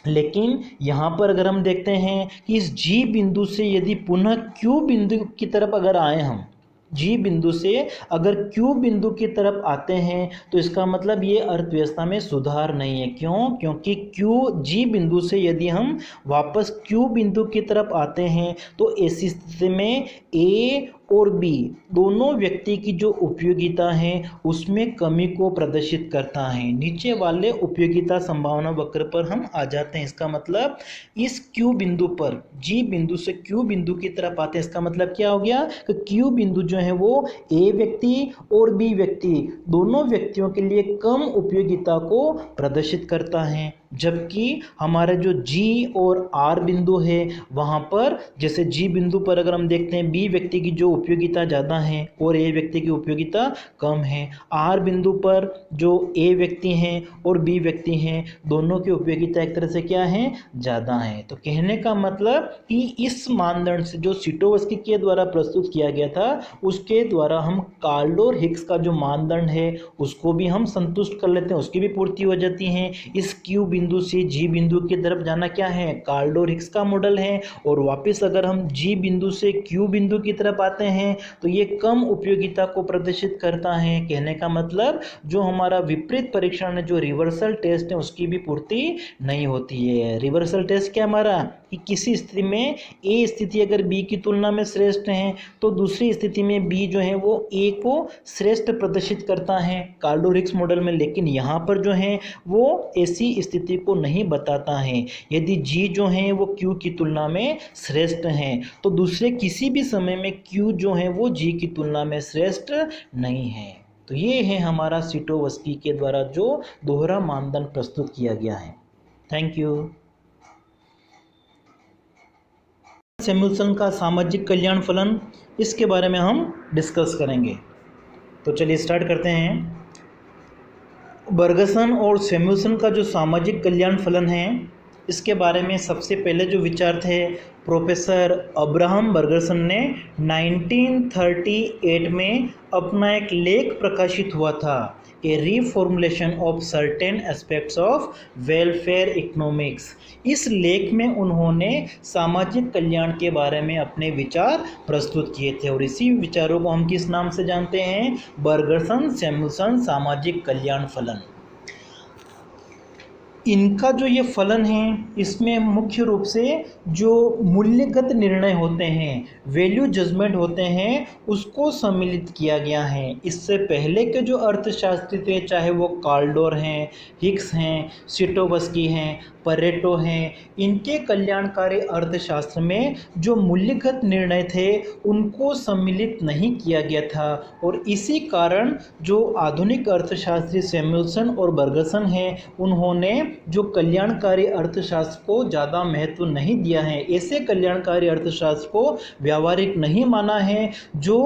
लेकिन यहाँ पर अगर हम देखते हैं कि इस जी बिंदु से यदि पुनः क्यू बिंदु की तरफ अगर आए, हम जी बिंदु से अगर क्यू बिंदु की तरफ आते हैं तो इसका मतलब ये अर्थव्यवस्था में सुधार नहीं है। क्यों? क्योंकि क्यू जी बिंदु से यदि हम वापस क्यू बिंदु की तरफ आते हैं तो ऐसी स्थिति में ए और बी दोनों व्यक्ति की जो उपयोगिता है उसमें कमी को प्रदर्शित करता है। नीचे वाले उपयोगिता संभावना वक्र पर हम आ जाते हैं। इसका मतलब इस क्यू बिंदु पर जी बिंदु से क्यू बिंदु की तरफ आते हैं। इसका मतलब क्या हो गया कि क्यू बिंदु जो है वो ए व्यक्ति और बी व्यक्ति दोनों व्यक्तियों के लिए कम उपयोगिता को प्रदर्शित करता है, जबकि हमारा जो जी और आर बिंदु है वहाँ पर जैसे जी बिंदु पर अगर हम देखते हैं बी व्यक्ति की जो उपयोगिता ज़्यादा है और ए व्यक्ति की उपयोगिता कम है। आर बिंदु पर जो ए व्यक्ति हैं और बी व्यक्ति हैं दोनों की उपयोगिता एक तरह से क्या है? ज़्यादा है। तो कहने का मतलब कि इस मानदंड से जो सिटोवस्की के द्वारा प्रस्तुत किया गया था उसके द्वारा हम कार्डोर हिक्स का जो मानदंड है उसको भी हम संतुष्ट कर लेते हैं, उसकी भी पूर्ति हो जाती है। इस क्यू बिंदु से जी बिंदु की तरफ जाना क्या है? कार्डोर हिक्स का मॉडल है। और वापस अगर हम जी बिंदु से क्यू बिंदु की तरफ आते हैं तो ये कम उपयोगिता को प्रदर्शित करता है। कहने का मतलब जो हमारा विपरीत परीक्षण है, जो रिवर्सल टेस्ट है, उसकी भी पूर्ति नहीं होती है। रिवर्सल टेस्ट क्या हमारा कि किसी स्थिति में ए स्थिति अगर बी की तुलना में श्रेष्ठ है तो दूसरी स्थिति में बी जो है वो ए को श्रेष्ठ प्रदर्शित करता है कार्डोर हिक्स मॉडल में। लेकिन यहाँ पर जो है वो ऐसी स्थिति को नहीं बताता है। यदि जी जो है वो क्यू की तुलना में श्रेष्ठ है तो दूसरे किसी भी समय में क्यू जो है वो जी की तुलना में श्रेष्ठ नहीं है। तो ये है हमारा सिटोवस्की के द्वारा जो दोहरा मानदंड प्रस्तुत किया गया है। Thank you. सैमुअल्सन का सामाजिक कल्याण फलन, इसके बारे में हम डिस्कस करेंगे। तो चलिए स्टार्ट करते हैं। बर्गसन और सैमुअल्सन का जो सामाजिक कल्याण फलन है इसके बारे में सबसे पहले जो विचार थे प्रोफेसर अब्राहम बर्गसन ने 1938 में अपना एक लेख प्रकाशित हुआ था, a reformulation of certain aspects of welfare economics. इस लेख में उन्होंने सामाजिक कल्याण के बारे में अपने विचार प्रस्तुत किए थे और इसी विचारों को हम किस नाम से जानते हैं? बर्गसन सैमुअल्सन सामाजिक कल्याण फलन। इनका जो ये फलन है इसमें मुख्य रूप से जो मूल्यगत निर्णय होते हैं, वैल्यू जजमेंट होते हैं, उसको सम्मिलित किया गया है। इससे पहले के जो अर्थशास्त्री थे, चाहे वो कार्डोर हैं, हिक्स हैं, सिटोवस्की हैं, परेटो हैं, इनके कल्याणकारी अर्थशास्त्र में जो मूल्यगत निर्णय थे उनको सम्मिलित नहीं किया गया था। और इसी कारण जो आधुनिक अर्थशास्त्री सैमुअल्सन और बर्गसन हैं उन्होंने जो कल्याणकारी अर्थशास्त्र को ज़्यादा महत्व नहीं दिया है, ऐसे कल्याणकारी अर्थशास्त्र को व्यावहारिक नहीं माना है जो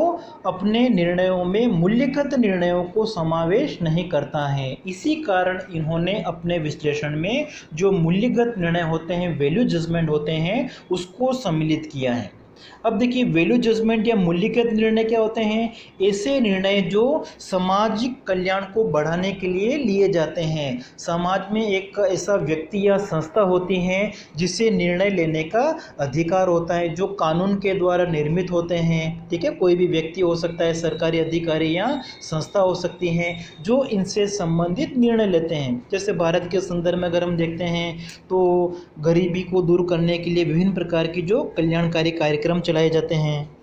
अपने निर्णयों में मूल्यगत निर्णयों को समावेश नहीं करता है। इसी कारण इन्होंने अपने विश्लेषण में जो मूल्यगत निर्णय होते हैं, वैल्यू जजमेंट होते हैं, उसको सम्मिलित किया है। अब देखिए वैल्यू जजमेंट या मूल्यगत निर्णय क्या होते हैं? ऐसे निर्णय जो सामाजिक कल्याण को बढ़ाने के लिए लिए जाते हैं। समाज में एक ऐसा व्यक्ति या संस्था होती है जिसे निर्णय लेने का अधिकार होता है, जो कानून के द्वारा निर्मित होते हैं। ठीक है, कोई भी व्यक्ति हो सकता है, सरकारी अधिकारी या संस्था हो सकती है जो इनसे संबंधित निर्णय लेते हैं। जैसे भारत के संदर्भ में अगर हम देखते हैं तो गरीबी को दूर करने के लिए विभिन्न प्रकार की जो कल्याणकारी कार्यक्रम कार्यक्रम चलाए जाते हैं।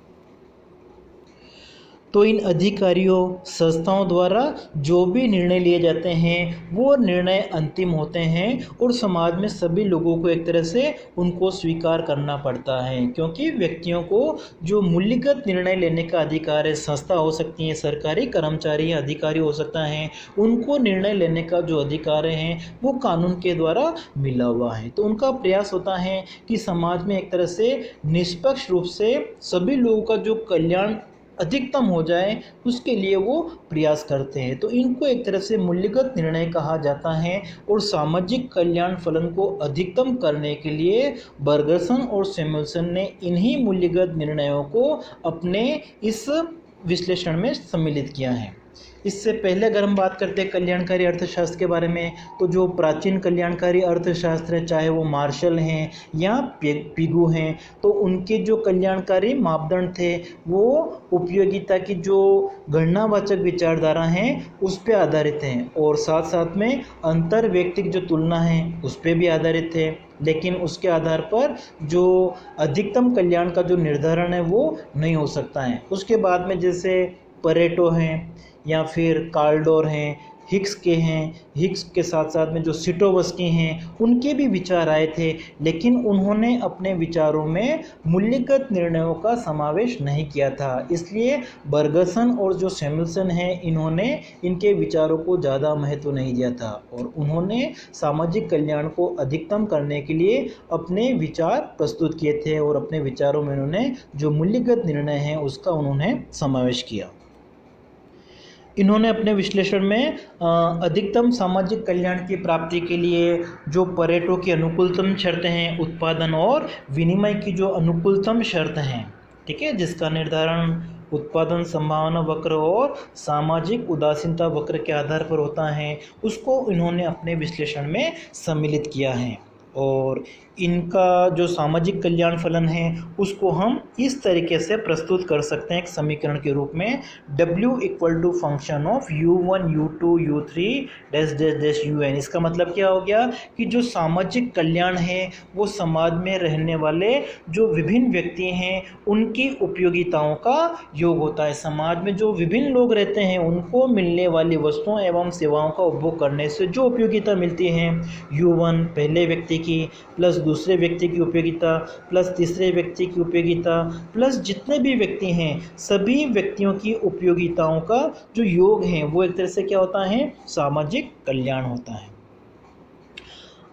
तो इन अधिकारियों संस्थाओं द्वारा जो भी निर्णय लिए जाते हैं वो निर्णय अंतिम होते हैं और समाज में सभी लोगों को एक तरह से उनको स्वीकार करना पड़ता है, क्योंकि व्यक्तियों को जो मूल्यगत निर्णय लेने का अधिकार है, संस्था हो सकती है, सरकारी कर्मचारी या अधिकारी हो सकता है, उनको निर्णय लेने का जो अधिकार है वो कानून के द्वारा मिला हुआ है। तो उनका प्रयास होता है कि समाज में एक तरह से निष्पक्ष रूप से सभी लोगों का जो कल्याण अधिकतम हो जाए उसके लिए वो प्रयास करते हैं। तो इनको एक तरह से मूल्यगत निर्णय कहा जाता है और सामाजिक कल्याण फलन को अधिकतम करने के लिए बर्गसन और सैमुअल्सन ने इन्हीं मूल्यगत निर्णयों को अपने इस विश्लेषण में सम्मिलित किया है। इससे पहले अगर हम बात करते हैं कल्याणकारी अर्थशास्त्र के बारे में, तो जो प्राचीन कल्याणकारी अर्थशास्त्र है, चाहे वो मार्शल हैं या पिगू हैं, तो उनके जो कल्याणकारी मापदंड थे वो उपयोगिता की जो गणनावाचक विचारधारा हैं उस पर आधारित हैं और साथ साथ में अंतर व्यक्तिक जो तुलना है उस पर भी आधारित थे। लेकिन उसके आधार पर जो अधिकतम कल्याण का जो निर्धारण है वो नहीं हो सकता है। उसके बाद में जैसे परेटो हैं या फिर कार्लडोर हैं, हिक्स के साथ साथ में जो सिटोवस्की हैं, उनके भी विचार आए थे, लेकिन उन्होंने अपने विचारों में मूल्यगत निर्णयों का समावेश नहीं किया था। इसलिए बर्गसन और जो सैमुअल्सन हैं, इन्होंने इनके विचारों को ज़्यादा महत्व नहीं दिया था और उन्होंने सामाजिक कल्याण को अधिकतम करने के लिए अपने विचार प्रस्तुत किए थे और अपने विचारों में उन्होंने जो मूल्यगत निर्णय हैं उसका उन्होंने समावेश किया। इन्होंने अपने विश्लेषण में अधिकतम सामाजिक कल्याण की प्राप्ति के लिए जो परेटो की अनुकूलतम शर्तें हैं, उत्पादन और विनिमय की जो अनुकूलतम शर्त हैं, ठीक है, जिसका निर्धारण उत्पादन संभावना वक्र और सामाजिक उदासीनता वक्र के आधार पर होता है, उसको इन्होंने अपने विश्लेषण में सम्मिलित किया है। और इनका जो सामाजिक कल्याण फलन है उसको हम इस तरीके से प्रस्तुत कर सकते हैं एक समीकरण के रूप में, W = function of U1 U2 U3 dash dash dash UN। इसका मतलब क्या हो गया कि जो सामाजिक कल्याण है वो समाज में रहने वाले जो विभिन्न व्यक्ति हैं उनकी उपयोगिताओं का योग होता है। समाज में जो विभिन्न लोग रहते हैं उनको मिलने वाली वस्तुओं एवं सेवाओं का उपभोग करने से जो उपयोगिता मिलती है, U1 पहले व्यक्ति की प्लस दूसरे व्यक्ति की उपयोगिता प्लस तीसरे व्यक्ति की उपयोगिता प्लस जितने भी व्यक्ति हैं सभी व्यक्तियों की उपयोगिताओं का जो योग है वो एक तरह से क्या होता है, सामाजिक कल्याण होता है।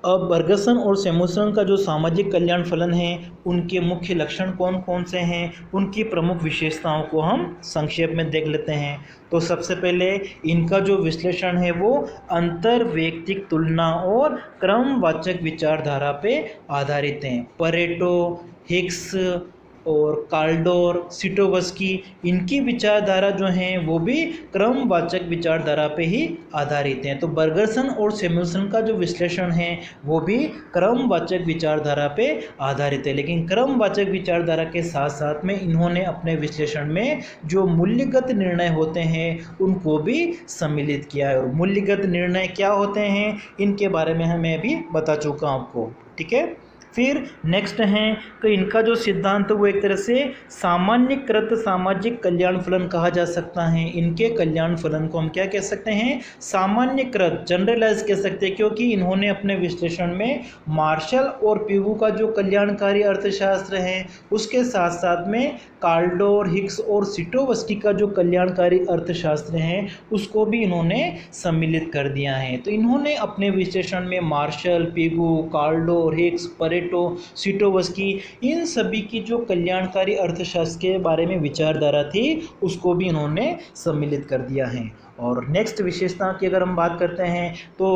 अब बर्गसन और सैमुअल्सन का जो सामाजिक कल्याण फलन है उनके मुख्य लक्षण कौन कौन से हैं, उनकी प्रमुख विशेषताओं को हम संक्षेप में देख लेते हैं। तो सबसे पहले इनका जो विश्लेषण है वो अंतर वैयक्तिक तुलना और क्रमवाचक विचारधारा पे आधारित हैं। परेटो, हिक्स और कार्लडोर, सिटोवस्की, इनकी विचारधारा जो हैं वो भी क्रमवाचक विचारधारा पे ही आधारित हैं। तो बर्गसन और सैमुअल्सन का जो विश्लेषण है वो भी क्रमवाचक विचारधारा पे आधारित है, लेकिन क्रमवाचक विचारधारा के साथ साथ में इन्होंने अपने विश्लेषण में जो मूल्यगत निर्णय होते हैं उनको भी सम्मिलित किया है। और मूल्यगत निर्णय क्या होते हैं इनके बारे में मैं भी बता चुका हूँ आपको, ठीक है। फिर नेक्स्ट हैं कि इनका जो सिद्धांत वो एक तरह से सामान्यकृत सामाजिक कल्याण फलन कहा जा सकता है। इनके कल्याण फलन को हम क्या कह सकते हैं, सामान्यकृत, जनरलाइज कह सकते हैं, क्योंकि इन्होंने अपने विश्लेषण में मार्शल और पिगू का जो कल्याणकारी अर्थशास्त्र है उसके साथ साथ में कार्लडोर, हिक्स और सिटोवस्की का जो कल्याणकारी अर्थशास्त्र है उसको भी इन्होंने सम्मिलित कर दिया है। तो इन्होंने अपने विश्लेषण में मार्शल, पिगू, कार्लडोर, हिक्स, सिटोवस्की, इन सभी की जो कल्याणकारी अर्थशास्त्र के बारे में विचारधारा थी उसको भी इन्होंने सम्मिलित कर दिया है। और नेक्स्ट विशेषता की अगर हम बात करते हैं तो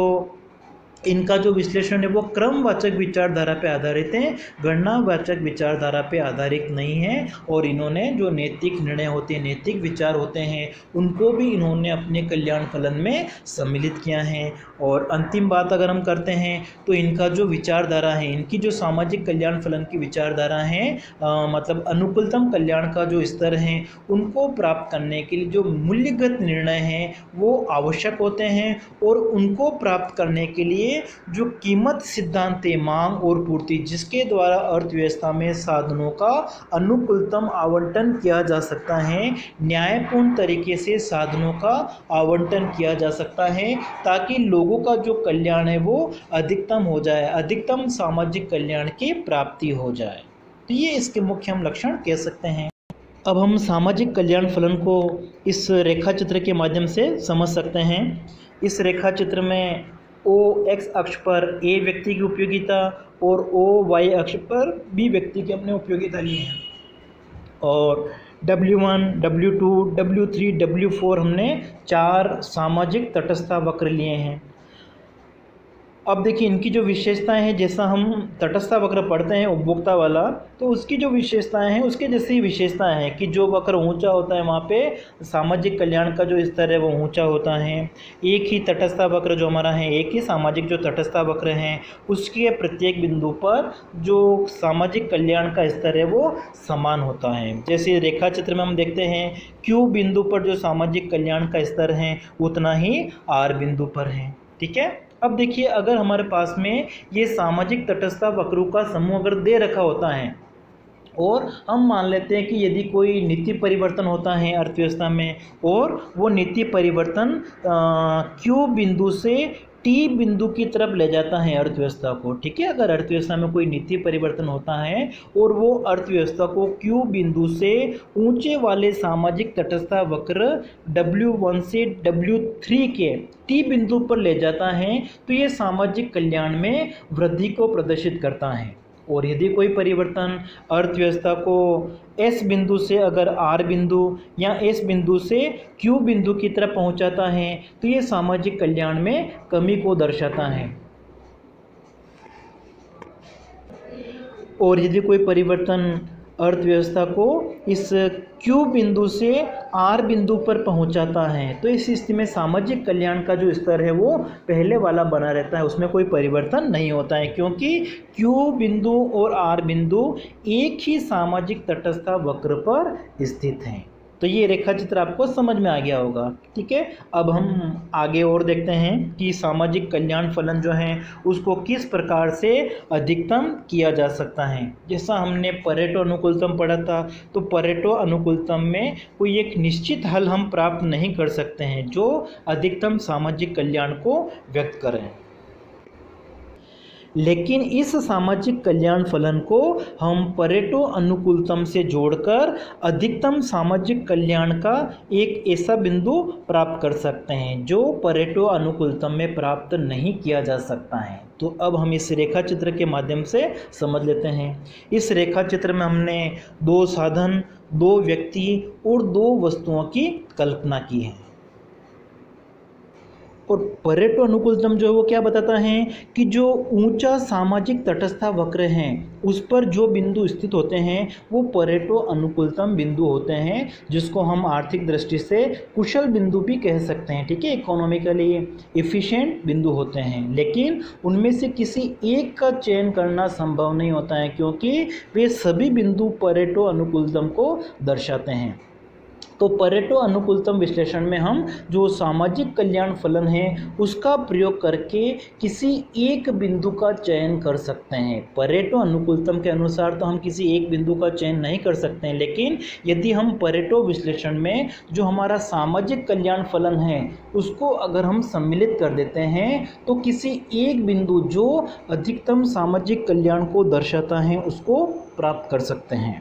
इनका जो विश्लेषण है वो क्रमवाचक विचारधारा पे आधारित है, गणनावाचक विचारधारा पे आधारित नहीं है। और इन्होंने जो नैतिक निर्णय होते हैं, नैतिक विचार होते हैं, उनको भी इन्होंने अपने कल्याण फलन में सम्मिलित किया है। और अंतिम बात अगर हम करते हैं तो इनका जो विचारधारा है, इनकी जो सामाजिक कल्याण फलन की विचारधारा है, मतलब अनुकूलतम कल्याण का जो स्तर है उनको प्राप्त करने के लिए जो मूल्यगत निर्णय हैं वो आवश्यक होते हैं और उनको प्राप्त करने के लिए जो कीमत सिद्धांत है, मांग और पूर्ति, जिसके द्वारा अर्थव्यवस्था में साधनों का अनुकूलतम आवंटन किया जा सकता है, न्यायपूर्ण तरीके से साधनों का आवंटन किया जा सकता है ताकि लोगों का जो कल्याण है वो अधिकतम हो जाए, अधिकतम सामाजिक कल्याण की प्राप्ति हो जाए। तो ये इसके मुख्य हम लक्षण कह सकते हैं। अब हम सामाजिक कल्याण फलन को इस रेखा चित्र के माध्यम से समझ सकते हैं। इस रेखा चित्र में ओ एक्स अक्ष पर ए व्यक्ति की उपयोगिता और ओ वाई अक्ष पर बी व्यक्ति की अपने उपयोगिता ली है, और W1, W2, W3, W4 हमने 4 सामाजिक तटस्थता वक्र लिए हैं। अब देखिए इनकी जो विशेषताएं हैं, जैसा हम तटस्थता वक्र पढ़ते हैं उपभोक्ता वाला, तो उसकी जो विशेषताएं हैं उसके जैसी विशेषताएं हैं कि जो वक्र ऊंचा होता है वहाँ पे सामाजिक कल्याण का जो स्तर है वो ऊंचा होता है। एक ही तटस्थता वक्र जो हमारा है, एक ही सामाजिक जो तटस्थता वक्र हैं, उसके प्रत्येक बिंदु पर जो सामाजिक कल्याण का स्तर है वो समान होता है। जैसे रेखा चित्र में हम देखते हैं Q बिंदु पर जो सामाजिक कल्याण का स्तर है उतना ही R बिंदु पर है। ठीक है। अब देखिए अगर हमारे पास में ये सामाजिक तटस्थता वक्रों का समूह अगर दे रखा होता है और हम मान लेते हैं कि यदि कोई नीति परिवर्तन होता है अर्थव्यवस्था में और वो नीति परिवर्तन Q बिंदु से T बिंदु की तरफ ले जाता है अर्थव्यवस्था को। ठीक है। अगर अर्थव्यवस्था में कोई नीति परिवर्तन होता है और वो अर्थव्यवस्था को Q बिंदु से ऊंचे वाले सामाजिक तटस्थता वक्र W1 से W3 के T बिंदु पर ले जाता है तो ये सामाजिक कल्याण में वृद्धि को प्रदर्शित करता है। और यदि कोई परिवर्तन अर्थव्यवस्था को S बिंदु से अगर R बिंदु या S बिंदु से Q बिंदु की तरफ पहुंचाता है तो ये सामाजिक कल्याण में कमी को दर्शाता है। और यदि कोई परिवर्तन अर्थव्यवस्था को इस Q बिंदु से R बिंदु पर पहुंचाता है तो इस स्थिति में सामाजिक कल्याण का जो स्तर है वो पहले वाला बना रहता है, उसमें कोई परिवर्तन नहीं होता है, क्योंकि Q बिंदु और R बिंदु एक ही सामाजिक तटस्थता वक्र पर स्थित हैं। तो ये रेखा चित्र आपको समझ में आ गया होगा। ठीक है। अब हम आगे और देखते हैं कि सामाजिक कल्याण फलन जो है उसको किस प्रकार से अधिकतम किया जा सकता है। जैसा हमने परेटो अनुकूलतम पढ़ा था, तो परेटो अनुकूलतम में कोई एक निश्चित हल हम प्राप्त नहीं कर सकते हैं जो अधिकतम सामाजिक कल्याण को व्यक्त करें, लेकिन इस सामाजिक कल्याण फलन को हम परेटो अनुकूलतम से जोड़कर अधिकतम सामाजिक कल्याण का एक ऐसा बिंदु प्राप्त कर सकते हैं जो परेटो अनुकूलतम में प्राप्त नहीं किया जा सकता है। तो अब हम इस रेखा चित्र के माध्यम से समझ लेते हैं। इस रेखा चित्र में हमने 2 साधन, 2 व्यक्ति और 2 वस्तुओं की कल्पना की है। और परेटो अनुकूलतम जो है वो क्या बताता है कि जो ऊंचा सामाजिक तटस्थता वक्र हैं उस पर जो बिंदु स्थित होते हैं वो परेटो अनुकूलतम बिंदु होते हैं, जिसको हम आर्थिक दृष्टि से कुशल बिंदु भी कह सकते हैं। ठीक है। इकोनॉमिकली एफिशिएंट बिंदु होते हैं, लेकिन उनमें से किसी एक का चयन करना संभव नहीं होता है क्योंकि वे सभी बिंदु परेटो अनुकूलतम को दर्शाते हैं। तो परेटो अनुकूलतम विश्लेषण में हम जो सामाजिक कल्याण फलन है उसका प्रयोग करके किसी एक बिंदु का चयन कर सकते हैं। परेटो अनुकूलतम के अनुसार तो हम किसी एक बिंदु का चयन नहीं कर सकते हैं, लेकिन यदि हम परेटो विश्लेषण में जो हमारा सामाजिक कल्याण फलन है उसको अगर हम सम्मिलित कर देते हैं तो किसी एक बिंदु जो अधिकतम सामाजिक कल्याण को दर्शाता है उसको प्राप्त कर सकते हैं।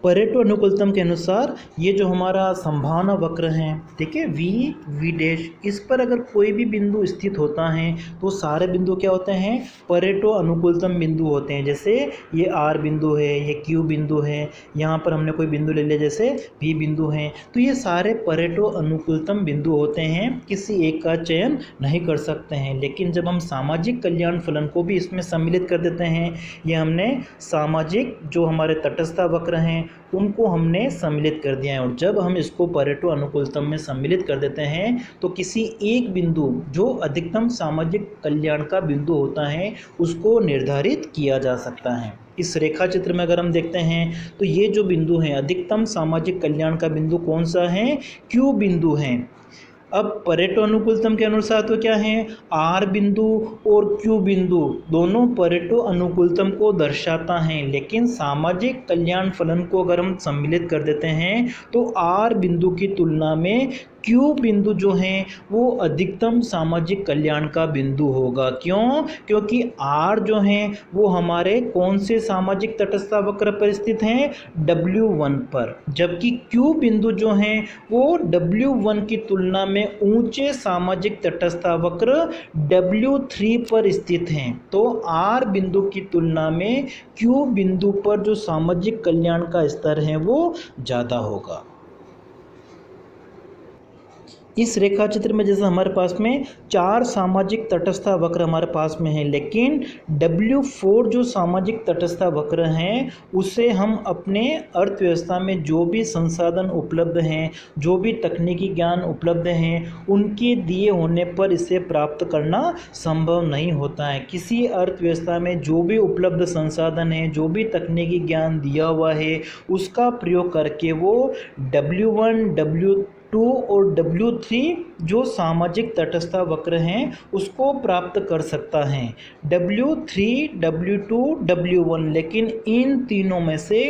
परेटो अनुकूलतम के अनुसार ये जो हमारा संभावना वक्र है, ठीक है, वी डैश, इस पर अगर कोई भी बिंदु स्थित होता है तो सारे बिंदु क्या होते हैं, परेटो अनुकूलतम बिंदु होते हैं। जैसे ये आर बिंदु है, ये क्यू बिंदु है, यहाँ पर हमने कोई बिंदु ले लिया जैसे भी बिंदु हैं, तो ये सारे परेटो अनुकूलतम बिंदु होते हैं, किसी एक का चयन नहीं कर सकते हैं। लेकिन जब हम सामाजिक कल्याण फलन को भी इसमें सम्मिलित कर देते हैं, ये हमने सामाजिक जो हमारे तटस्थता वक्र हैं उनको हमने सम्मिलित कर दिया है, और जब हम इसको परेटो अनुकूलतम में सम्मिलित कर देते हैं तो किसी एक बिंदु जो अधिकतम सामाजिक कल्याण का बिंदु होता है उसको निर्धारित किया जा सकता है। इस रेखा चित्र में अगर हम देखते हैं तो ये जो बिंदु हैं अधिकतम सामाजिक कल्याण का बिंदु कौन सा है, क्यू बिंदु है। अब परेटो अनुकूलतम के अनुसार तो क्या है, आर बिंदु और क्यू बिंदु दोनों परेटो अनुकूलतम को दर्शाता है, लेकिन सामाजिक कल्याण फलन को अगर हम सम्मिलित कर देते हैं तो आर बिंदु की तुलना में क्यू बिंदु जो है वो अधिकतम सामाजिक कल्याण का बिंदु होगा। क्यों? क्योंकि आर जो है वो हमारे कौन से सामाजिक तटस्थता वक्र पर स्थित हैं, W1 पर, जबकि क्यू बिंदु जो है वो W1 की तुलना में ऊंचे सामाजिक तटस्थता वक्र W3 पर स्थित हैं। तो आर बिंदु की तुलना में क्यू बिंदु पर जो सामाजिक कल्याण का स्तर है वो ज़्यादा होगा। इस रेखा चित्र में जैसे हमारे पास में 4 सामाजिक तटस्थता वक्र हमारे पास में है, लेकिन W4 जो सामाजिक तटस्थता वक्र हैं उसे हम अपने अर्थव्यवस्था में जो भी संसाधन उपलब्ध हैं, जो भी तकनीकी ज्ञान उपलब्ध हैं, उनके दिए होने पर इसे प्राप्त करना संभव नहीं होता है। किसी अर्थव्यवस्था में जो भी उपलब्ध संसाधन है, जो भी तकनीकी ज्ञान दिया हुआ है, उसका प्रयोग करके वो W1, W2 और W3 जो सामाजिक तटस्थता वक्र हैं उसको प्राप्त कर सकता है। W3, W2, W1, लेकिन इन तीनों में से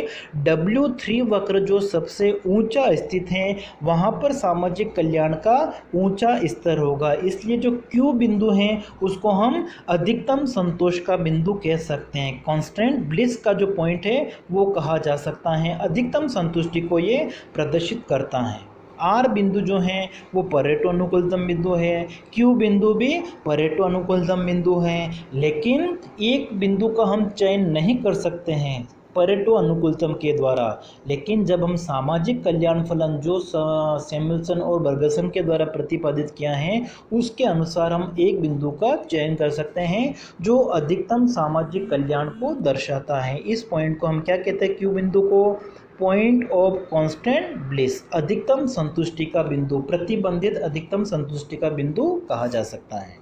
W3 वक्र जो सबसे ऊंचा स्थित है वहाँ पर सामाजिक कल्याण का ऊंचा स्तर होगा। इसलिए जो Q बिंदु हैं उसको हम अधिकतम संतोष का बिंदु कह सकते हैं। कांस्टेंट ब्लिस का जो पॉइंट है वो कहा जा सकता है, अधिकतम संतुष्टि को ये प्रदर्शित करता है। आर बिंदु जो है वो परेटो अनुकूलतम बिंदु है, क्यू बिंदु भी परेटो अनुकूलतम बिंदु है, लेकिन एक बिंदु का हम चयन नहीं कर सकते हैं परेटो अनुकूलतम के द्वारा। लेकिन जब हम सामाजिक कल्याण फलन जो सैमुअल्सन और बर्गसन के द्वारा प्रतिपादित किया है उसके अनुसार हम एक बिंदु का चयन कर सकते हैं जो अधिकतम सामाजिक कल्याण को दर्शाता है। इस पॉइंट को हम क्या कहते हैं, क्यू बिंदु को पॉइंट ऑफ कांस्टेंट ब्लिस, अधिकतम संतुष्टि का बिंदु, प्रतिबंधित अधिकतम संतुष्टि का बिंदु कहा जा सकता है।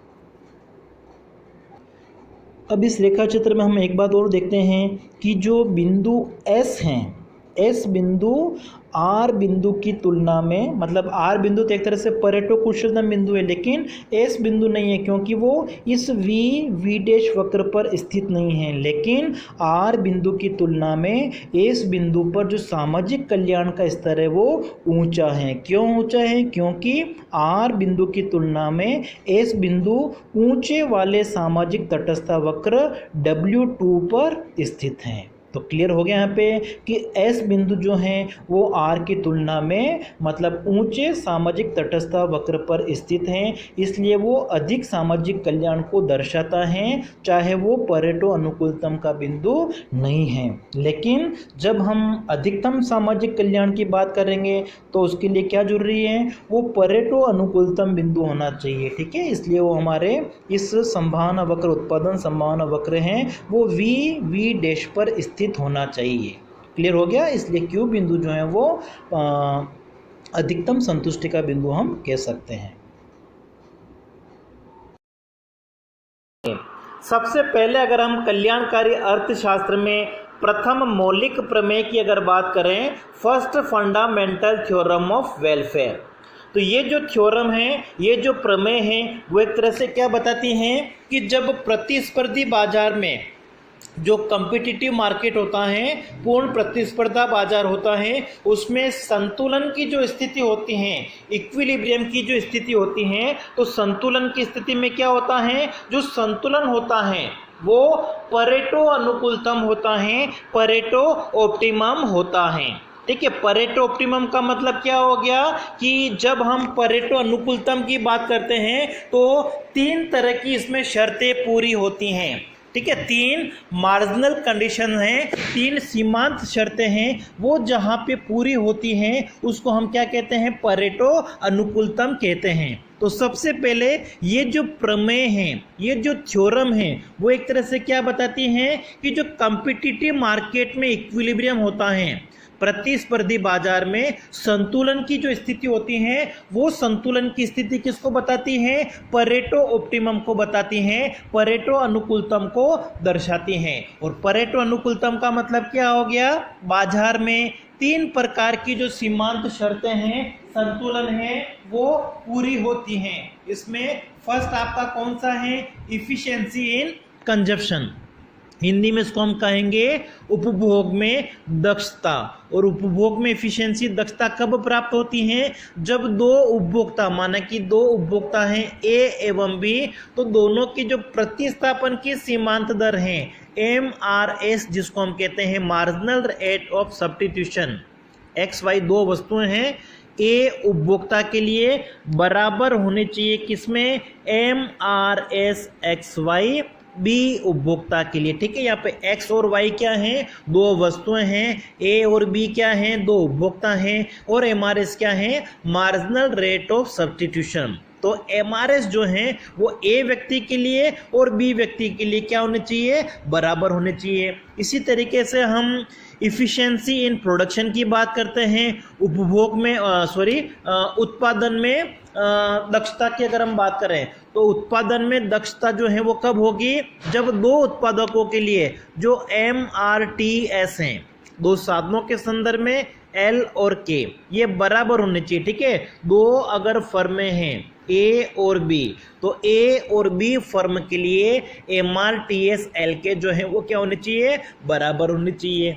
अब इस रेखा चित्र में हम एक बात और देखते हैं कि जो बिंदु S हैं, S बिंदु आर बिंदु की तुलना में, मतलब आर बिंदु तो एक तरह से परेटो कुशलतम बिंदु है, लेकिन एस बिंदु नहीं है क्योंकि वो इस वी डैश वक्र पर स्थित नहीं है। लेकिन आर बिंदु की तुलना में एस बिंदु पर जो सामाजिक कल्याण का स्तर है वो ऊंचा है। क्यों ऊंचा है? क्योंकि आर बिंदु की तुलना में एस बिंदु ऊंचे वाले सामाजिक तटस्थता वक्र W2 पर स्थित हैं। तो क्लियर हो गया यहाँ पे कि एस बिंदु जो हैं वो आर की तुलना में मतलब ऊंचे सामाजिक तटस्थता वक्र पर स्थित हैं, इसलिए वो अधिक सामाजिक कल्याण को दर्शाता है, चाहे वो परेटो अनुकूलतम का बिंदु नहीं है। लेकिन जब हम अधिकतम सामाजिक कल्याण की बात करेंगे तो उसके लिए क्या जरूरी है, वो परेटो अनुकूलतम बिंदु होना चाहिए। ठीक है, इसलिए वो हमारे इस संभावना वक्र, उत्पादन संभावना वक्र हैं, वो वी डैश पर स्थित होना चाहिए। क्लियर हो गया? इसलिए क्यू बिंदु जो है वो अधिकतम संतुष्टि का बिंदु हम कह सकते हैं। सबसे पहले अगर हम कल्याणकारी अर्थशास्त्र में प्रथम मौलिक प्रमेय की अगर बात करें, first fundamental theorem of welfare, तो ये जो थ्योरम है, ये जो प्रमेय है, वो एक तरह से क्या बताती हैं कि जब प्रतिस्पर्धी बाजार में जो कॉम्पिटिटिव मार्केट होता है, पूर्ण प्रतिस्पर्धा बाजार होता है, उसमें संतुलन की जो स्थिति होती है, इक्विलिब्रियम की जो स्थिति होती है, तो संतुलन की स्थिति में क्या होता है, जो संतुलन होता है वो परेटो अनुकूलतम होता है, परेटो ऑप्टिमम होता है। ठीक है, परेटो ऑप्टिमम का मतलब क्या हो गया कि जब हम परेटो अनुकूलतम की बात करते हैं तो 3 तरह की इसमें शर्तें पूरी होती हैं। ठीक है, 3 मार्जिनल कंडीशन हैं, 3 सीमांत शर्तें हैं, वो जहाँ पे पूरी होती हैं उसको हम क्या कहते हैं, परेटो अनुकूलतम कहते हैं। तो सबसे पहले ये जो प्रमेय हैं, ये जो थ्योरम है, वो एक तरह से क्या बताती हैं कि जो कॉम्पिटिटिव मार्केट में इक्विलिब्रियम होता है, प्रतिस्पर्धी बाजार में संतुलन की जो स्थिति होती है वो संतुलन की स्थिति किसको बताती है? परेटो ऑप्टिमम को बताती हैं, परेटो अनुकूलतम को दर्शाती हैं। और परेटो अनुकूलतम का मतलब क्या हो गया? बाजार में 3 प्रकार की जो सीमांत शर्तें हैं, संतुलन है, वो पूरी होती हैं। इसमें फर्स्ट आपका कौन सा है? इफिशिएंसी इन कंजप्शन, हिंदी में इसको हम कहेंगे उपभोग में दक्षता। और उपभोग में एफिशिएंसी दक्षता कब प्राप्त होती है? जब दो उपभोक्ता, माना कि दो उपभोक्ता हैं ए एवं बी, तो दोनों की जो प्रतिस्थापन की सीमांत दर है MRS, जिसको हम कहते हैं marginal rate of substitution, XY दो वस्तुएं हैं, ए उपभोक्ता के लिए बराबर होने चाहिए किसमें? MRS XY बी उपभोक्ता के लिए। ठीक है, यहाँ पे एक्स और वाई क्या हैं? दो वस्तुएं हैं। ए और बी क्या हैं? दो उपभोक्ता हैं। और एमआरएस क्या है? Marginal rate of substitution. तो एमआरएस जो है वो ए व्यक्ति के लिए और बी व्यक्ति के लिए क्या होने चाहिए? बराबर होने चाहिए। इसी तरीके से हम इफिशिएंसी इन प्रोडक्शन की बात करते हैं, उपभोग में उत्पादन में दक्षता की अगर हम बात करें तो उत्पादन में दक्षता जो है वो कब होगी? जब दो उत्पादकों के लिए जो MRTS हैं, दो साधनों के संदर्भ में L और K, ये बराबर होने चाहिए। ठीक है, दो अगर फर्में हैं A और B, तो A और B फर्म के लिए MRTS LK जो है वो क्या होने चाहिए? बराबर होने चाहिए।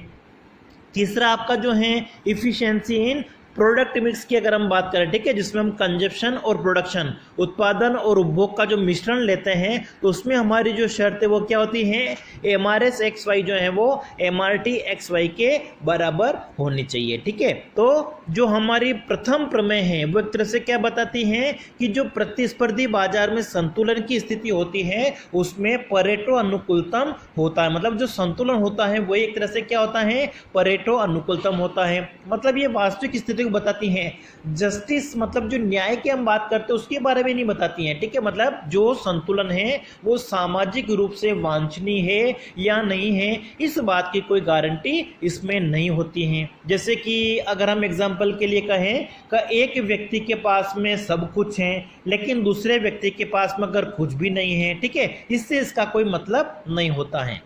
तीसरा आपका जो है इफिशिएंसी इन प्रोडक्ट मिक्स की अगर हम बात करें, ठीक है, जिसमें हम कंजप्शन और प्रोडक्शन, उत्पादन और उपभोग का जो मिश्रण लेते हैं, तो उसमें हमारी जो शर्त है वो क्या होती है? MRS XY जो है वो MRT XY के बराबर होनी चाहिए। ठीक है, तो जो हमारी प्रथम प्रमेय है वो एक तरह से क्या बताती है कि जो प्रतिस्पर्धी बाजार में संतुलन की स्थिति होती है उसमें परेटो अनुकूलतम होता है। मतलब जो संतुलन होता है वही एक तरह से क्या होता है? परेटो अनुकूलतम होता है। मतलब ये वास्तविक स्थिति को बताती हैं। जस्टिस मतलब जो न्याय की हम बात करते हैं उसके बारे में नहीं बताती हैं। ठीक है, मतलब जो संतुलन है वो सामाजिक रूप से वांछनीय है या नहीं है, इस बात की कोई गारंटी इसमें नहीं होती है। जैसे कि अगर हम एग्जाम्पल के लिए कहें कि एक व्यक्ति के पास में सब कुछ है लेकिन दूसरे व्यक्ति के पास में अगर कुछ भी नहीं है, ठीक है, इससे इसका कोई मतलब नहीं होता है।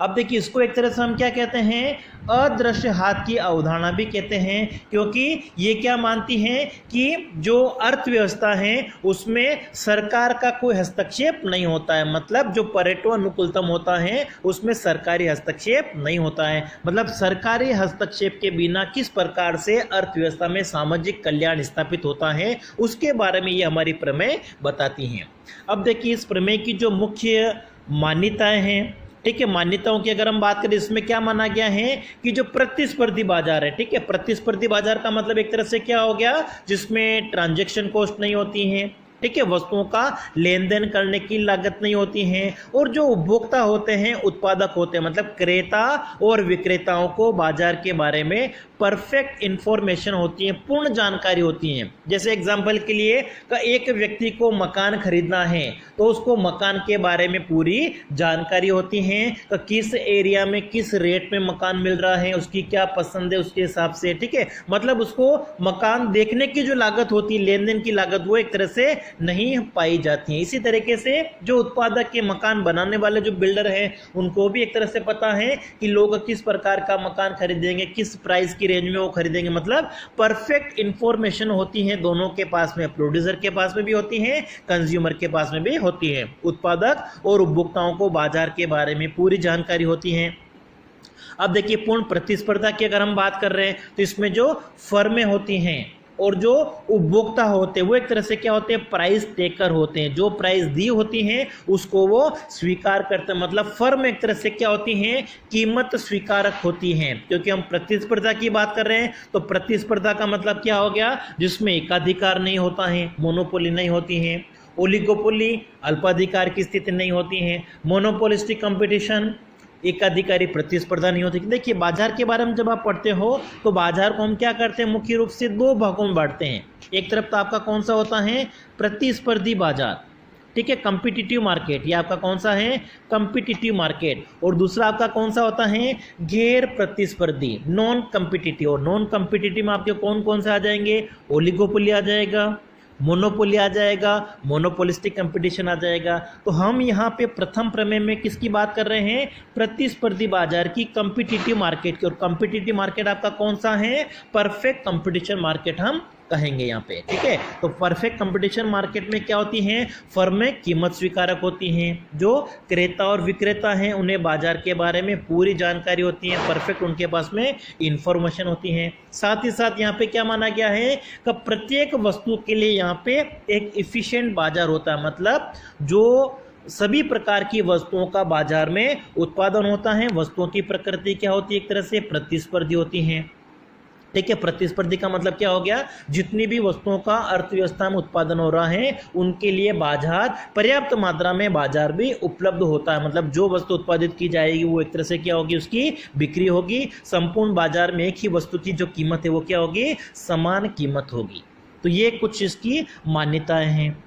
अब देखिए, इसको एक तरह से हम क्या कहते हैं? अदृश्य हाथ की अवधारणा भी कहते हैं, क्योंकि ये क्या मानती हैं कि जो अर्थव्यवस्था है उसमें सरकार का कोई हस्तक्षेप नहीं होता है। मतलब जो परेटो अनुकूलतम होता है उसमें सरकारी हस्तक्षेप नहीं होता है। मतलब सरकारी हस्तक्षेप के बिना किस प्रकार से अर्थव्यवस्था में सामाजिक कल्याण स्थापित होता है उसके बारे में ये हमारी प्रमेय बताती हैं। अब देखिए, इस प्रमेय की जो मुख्य मान्यताएं हैं, ठीक है, मान्यताओं की अगर हम बात करें, इसमें क्या माना गया है कि जो प्रतिस्पर्धी बाजार है, ठीक है, प्रतिस्पर्धी बाजार का मतलब एक तरह से क्या हो गया? जिसमें ट्रांजैक्शन कॉस्ट नहीं होती है, ठीक है, वस्तुओं का लेन देन करने की लागत नहीं होती है, और जो उपभोक्ता होते हैं, उत्पादक होते हैं, मतलब क्रेता और विक्रेताओं को बाजार के बारे में परफेक्ट इंफॉर्मेशन होती है, पूर्ण जानकारी होती है। जैसे एग्जांपल के लिए का एक व्यक्ति को मकान खरीदना है तो उसको मकान के बारे में पूरी जानकारी होती है कि किस एरिया में किस रेट में मकान मिल रहा है, उसकी क्या पसंद है उसके हिसाब से। ठीक है, मतलब उसको मकान देखने की जो लागत होती है, लेन देन की लागत, वो एक तरह से नहीं पाई जाती है। इसी तरीके से जो उत्पादक के मकान बनाने वाले जो बिल्डर हैं उनको भी एक तरह से पता है कि लोग किस प्रकार का मकान खरीदेंगे, किस प्राइस की रेंज में वो खरीदेंगे। मतलब परफेक्ट इंफॉर्मेशन होती है दोनों के पास में, प्रोड्यूसर के पास में भी होती है, कंज्यूमर के पास में भी होती है। उत्पादक और उपभोक्ताओं को बाजार के बारे में पूरी जानकारी होती है। अब देखिए, पूर्ण प्रतिस्पर्धा की अगर हम बात कर रहे हैं तो इसमें जो फर्में होती हैं और जो उपभोक्ता होते हैं वो एक तरह से क्या होते हैं? प्राइस टेकर होते हैं। जो प्राइस दी होती है उसको वो स्वीकार करते हैं। मतलब फर्म एक तरह से क्या होती हैं? कीमत स्वीकारक होती हैं। क्योंकि हम प्रतिस्पर्धा की बात कर रहे हैं तो प्रतिस्पर्धा का मतलब क्या हो गया? जिसमें एकाधिकार नहीं होता है, मोनोपोली नहीं होती है, ओलिगोपोली अल्पाधिकार की स्थिति नहीं होती है, मोनोपोलिस्टिक कंपटीशन एकाधिकारी प्रतिस्पर्धा नहीं होती। देखिए, बाजार के बारे में जब आप पढ़ते हो तो बाजार को हम क्या करते हैं? मुख्य रूप से दो भागों में बांटते हैं। एक तरफ तो आपका कौन सा होता है? प्रतिस्पर्धी बाजार, ठीक है, कम्पिटिटिव मार्केट, ये आपका कौन सा है, कम्पिटिटिव मार्केट। और दूसरा आपका कौन सा होता है, गैर प्रतिस्पर्धी, नॉन कम्पिटिटिव। और नॉन कम्पिटिटिव में आपके कौन कौन से आ जाएंगे, ओलिगोपोली आ जाएगा, मोनोपोली आ जाएगा, मोनोपोलिस्टिक कंपटीशन आ जाएगा। तो हम यहाँ पे प्रथम प्रमेय में किसकी बात कर रहे हैं, प्रतिस्पर्धी बाजार की, कम्पिटिटिव मार्केट की। और कम्पिटिटिव मार्केट आपका कौन सा है, परफेक्ट कंपटीशन मार्केट हम कहेंगे यहाँ पे, ठीक है। तो परफेक्ट कंपटीशन मार्केट में क्या होती हैं, फर्में कीमत स्वीकारक होती हैं, जो क्रेता और विक्रेता हैं उन्हें बाजार के बारे में पूरी जानकारी होती है, परफेक्ट उनके पास में इंफॉर्मेशन होती है। साथ ही साथ यहाँ पे क्या माना गया है कि प्रत्येक वस्तु के लिए यहाँ पे एक इफिशिएंट बाजार होता है, मतलब जो सभी प्रकार की वस्तुओं का बाजार में उत्पादन होता है। वस्तुओं की प्रकृति क्या होती है, एक तरह से प्रतिस्पर्धी होती हैं, ठीक है। प्रतिस्पर्धी का मतलब क्या हो गया, जितनी भी वस्तुओं का अर्थव्यवस्था में उत्पादन हो रहा है उनके लिए बाजार, पर्याप्त मात्रा में बाजार भी उपलब्ध होता है। मतलब जो वस्तु उत्पादित की जाएगी वो एक तरह से क्या होगी, उसकी बिक्री होगी। संपूर्ण बाजार में एक ही वस्तु की जो कीमत है वो क्या होगी, समान कीमत होगी। तो ये कुछ इसकी मान्यताएं हैं।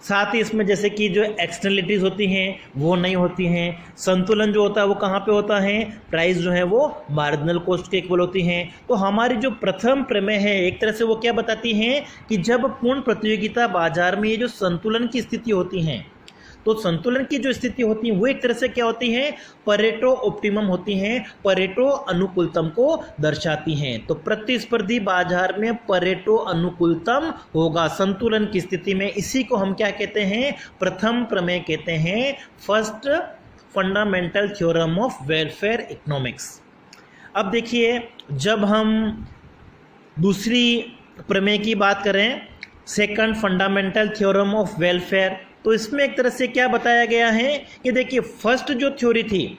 साथ ही इसमें जैसे कि जो एक्सटर्नलिटीज होती हैं वो नहीं होती हैं। संतुलन जो होता है वो कहाँ पे होता है, प्राइस जो है वो मार्जिनल कॉस्ट के इक्वल होती हैं। तो हमारी जो प्रथम प्रमेय है एक तरह से वो क्या बताती हैं कि जब पूर्ण प्रतियोगिता बाजार में ये जो संतुलन की स्थिति होती है, तो संतुलन की जो स्थिति होती है वो एक तरह से क्या होती है, परेटो ऑप्टिमम होती हैं, परेटो अनुकूलतम को दर्शाती हैं। तो प्रतिस्पर्धी बाजार में परेटो अनुकूलतम होगा संतुलन की स्थिति में। इसी को हम क्या कहते हैं, प्रथम प्रमेय कहते हैं, first fundamental theorem of welfare economics. अब देखिए, जब हम दूसरी प्रमेय की बात करें, second fundamental theorem of welfare, तो इसमें एक तरह से क्या बताया गया है कि देखिए, फर्स्ट जो थ्योरी थी,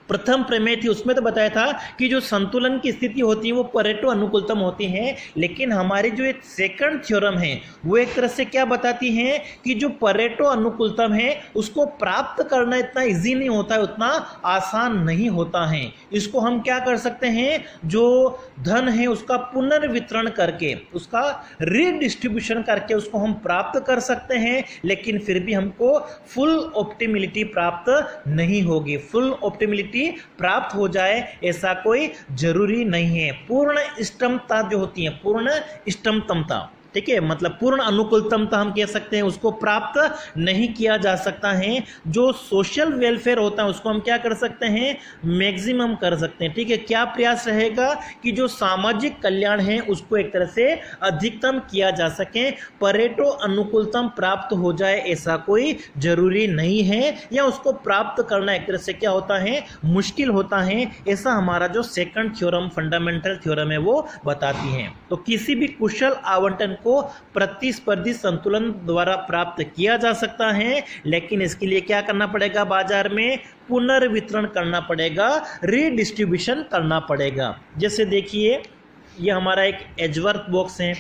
प्रथम प्रमेय थी, उसमें तो बताया था कि जो संतुलन की स्थिति होती है वो परेटो अनुकूलतम होती है। लेकिन हमारी जो एक सेकंड थ्योरम है वो एक तरह से क्या बताती है कि जो परेटो अनुकूलतम है उसको प्राप्त करना इतना इजी नहीं होता है, उतना आसान नहीं होता है। इसको हम क्या कर सकते हैं, जो धन है उसका पुनर्वितरण करके, उसका रीडिस्ट्रीब्यूशन करके उसको हम प्राप्त कर सकते हैं, लेकिन फिर भी हमको फुल ऑप्टिमिलिटी प्राप्त नहीं होगी। फुल ऑप्टिमिलिटी प्राप्त हो जाए ऐसा कोई जरूरी नहीं है। पूर्ण इष्टतमता जो होती है, पूर्ण इष्टतमता, ठीक है, मतलब पूर्ण अनुकूलतमता हम कह सकते हैं, उसको प्राप्त नहीं किया जा सकता है। जो सोशल वेलफेयर होता है उसको हम क्या कर सकते हैं, मैक्सिमम कर सकते हैं, ठीक है। क्या प्रयास रहेगा कि जो सामाजिक कल्याण है उसको एक तरह से अधिकतम किया जा सके। परेटो अनुकूलतम प्राप्त हो जाए ऐसा कोई जरूरी नहीं है, या उसको प्राप्त करना एक तरह से क्या होता है, मुश्किल होता है, ऐसा हमारा जो सेकंड थ्योरम फंडामेंटल थ्योरम है वो बताती है। तो किसी भी कुशल आवंटन को प्रतिस्पर्धी संतुलन द्वारा प्राप्त किया जा सकता है, लेकिन इसके लिए क्या करना पड़ेगा, बाजार में पुनर्वितरण करना पड़ेगा, रीडिस्ट्रीब्यूशन करना पड़ेगा। जैसे देखिए, ये हमारा एक एजवर्थ बॉक्स है,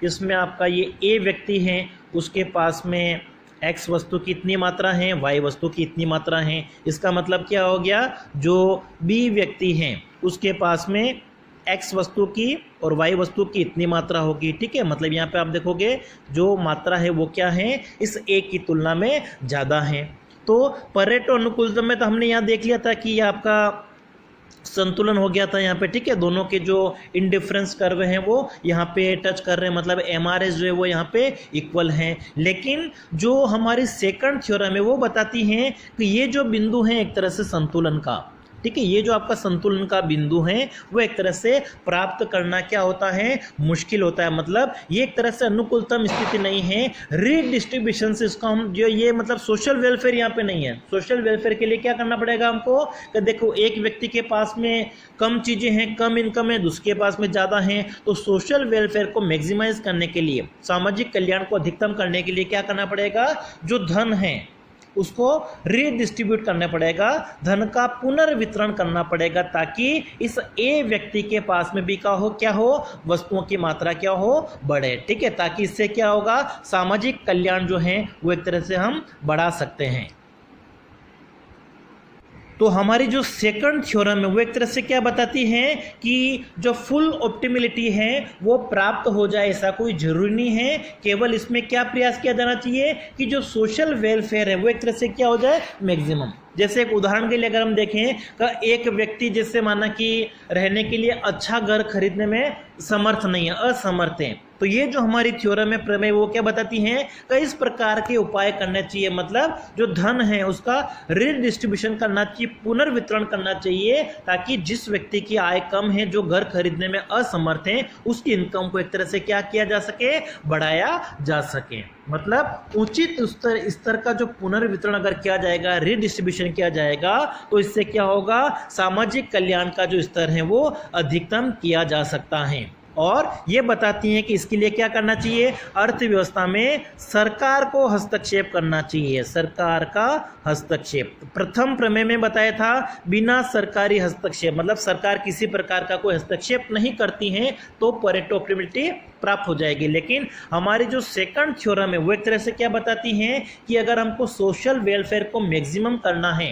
इसमें आपका ये ए व्यक्ति है, उसके पास में एक्स वस्तु की इतनी मात्रा है, वाई वस्तु की इतनी मात्रा है। इसका मतलब क्या हो गया, जो बी व्यक्ति हैं उसके पास में एक्स वस्तु की और वाई वस्तु की इतनी मात्रा होगी, ठीक है। मतलब यहाँ पे आप देखोगे जो मात्रा है वो क्या है, इस ए की तुलना में ज़्यादा है। तो परेटो अनुकूलतम में तो हमने यहाँ देख लिया था कि ये आपका संतुलन हो गया था यहाँ पे, ठीक है। दोनों के जो इंडिफरेंस कर्व हैं वो यहाँ पे टच कर रहे हैं, मतलब एमआरएस जो है वो यहाँ पे इक्वल हैं। लेकिन जो हमारी सेकंड थ्योरम है वो बताती हैं कि ये जो बिंदु हैं एक तरह से संतुलन का, ठीक है, ये जो आपका संतुलन का बिंदु है वो एक तरह से प्राप्त करना क्या होता है, मुश्किल होता है। मतलब ये एक तरह से अनुकूलतम स्थिति नहीं है। रीडिस्ट्रीब्यूशन से इसका हम जो ये मतलब सोशल वेलफेयर यहाँ पे नहीं है। सोशल वेलफेयर के लिए क्या करना पड़ेगा हमको, कि देखो एक व्यक्ति के पास में कम चीज़ें हैं, कम इनकम है, दूसरे के पास में ज़्यादा हैं, तो सोशल वेलफेयर को मैक्सिमाइज करने के लिए, सामाजिक कल्याण को अधिकतम करने के लिए क्या करना पड़ेगा, जो धन है उसको रीडिस्ट्रीब्यूट करना पड़ेगा, धन का पुनर्वितरण करना पड़ेगा, ताकि इस ए व्यक्ति के पास में भी क्या हो, वस्तुओं की मात्रा क्या हो, बढ़े, ठीक है। ताकि इससे क्या होगा, सामाजिक कल्याण जो है वो एक तरह से हम बढ़ा सकते हैं। तो हमारी जो सेकंड थ्योरम है वो एक तरह से क्या बताती है कि जो फुल ऑप्टिमिलिटी है वो प्राप्त हो जाए ऐसा कोई जरूरी नहीं है। केवल इसमें क्या प्रयास किया जाना चाहिए कि जो सोशल वेलफेयर है वो एक तरह से क्या हो जाए, मैक्सिमम। जैसे एक उदाहरण के लिए अगर हम देखें कि एक व्यक्ति जैसे माना कि रहने के लिए अच्छा घर खरीदने में समर्थ नहीं है, असमर्थ है, तो ये जो हमारी थ्योरम है प्रमेय वो क्या बताती हैं कि इस प्रकार के उपाय करने चाहिए, मतलब जो धन है उसका रीडिस्ट्रीब्यूशन करना चाहिए, पुनर्वितरण करना चाहिए, ताकि जिस व्यक्ति की आय कम है, जो घर खरीदने में असमर्थ है, उसकी इनकम को एक तरह से क्या किया जा सके, बढ़ाया जा सके। मतलब उचित स्तर का जो पुनर्वितरण अगर किया जाएगा, रीडिस्ट्रीब्यूशन किया जाएगा, तो इससे क्या होगा, सामाजिक कल्याण का जो स्तर है वो अधिकतम किया जा सकता है। और ये बताती हैं कि इसके लिए क्या करना चाहिए, अर्थव्यवस्था में सरकार को हस्तक्षेप करना चाहिए, सरकार का हस्तक्षेप। प्रथम प्रमेय में बताया था बिना सरकारी हस्तक्षेप, मतलब सरकार किसी प्रकार का कोई हस्तक्षेप नहीं करती है तो परेटो ऑप्टिमिलिटी प्राप्त हो जाएगी। लेकिन हमारी जो सेकंड थ्योरम है वो एक तरह से क्या बताती हैं कि अगर हमको सोशल वेलफेयर को मैक्सिमम करना है,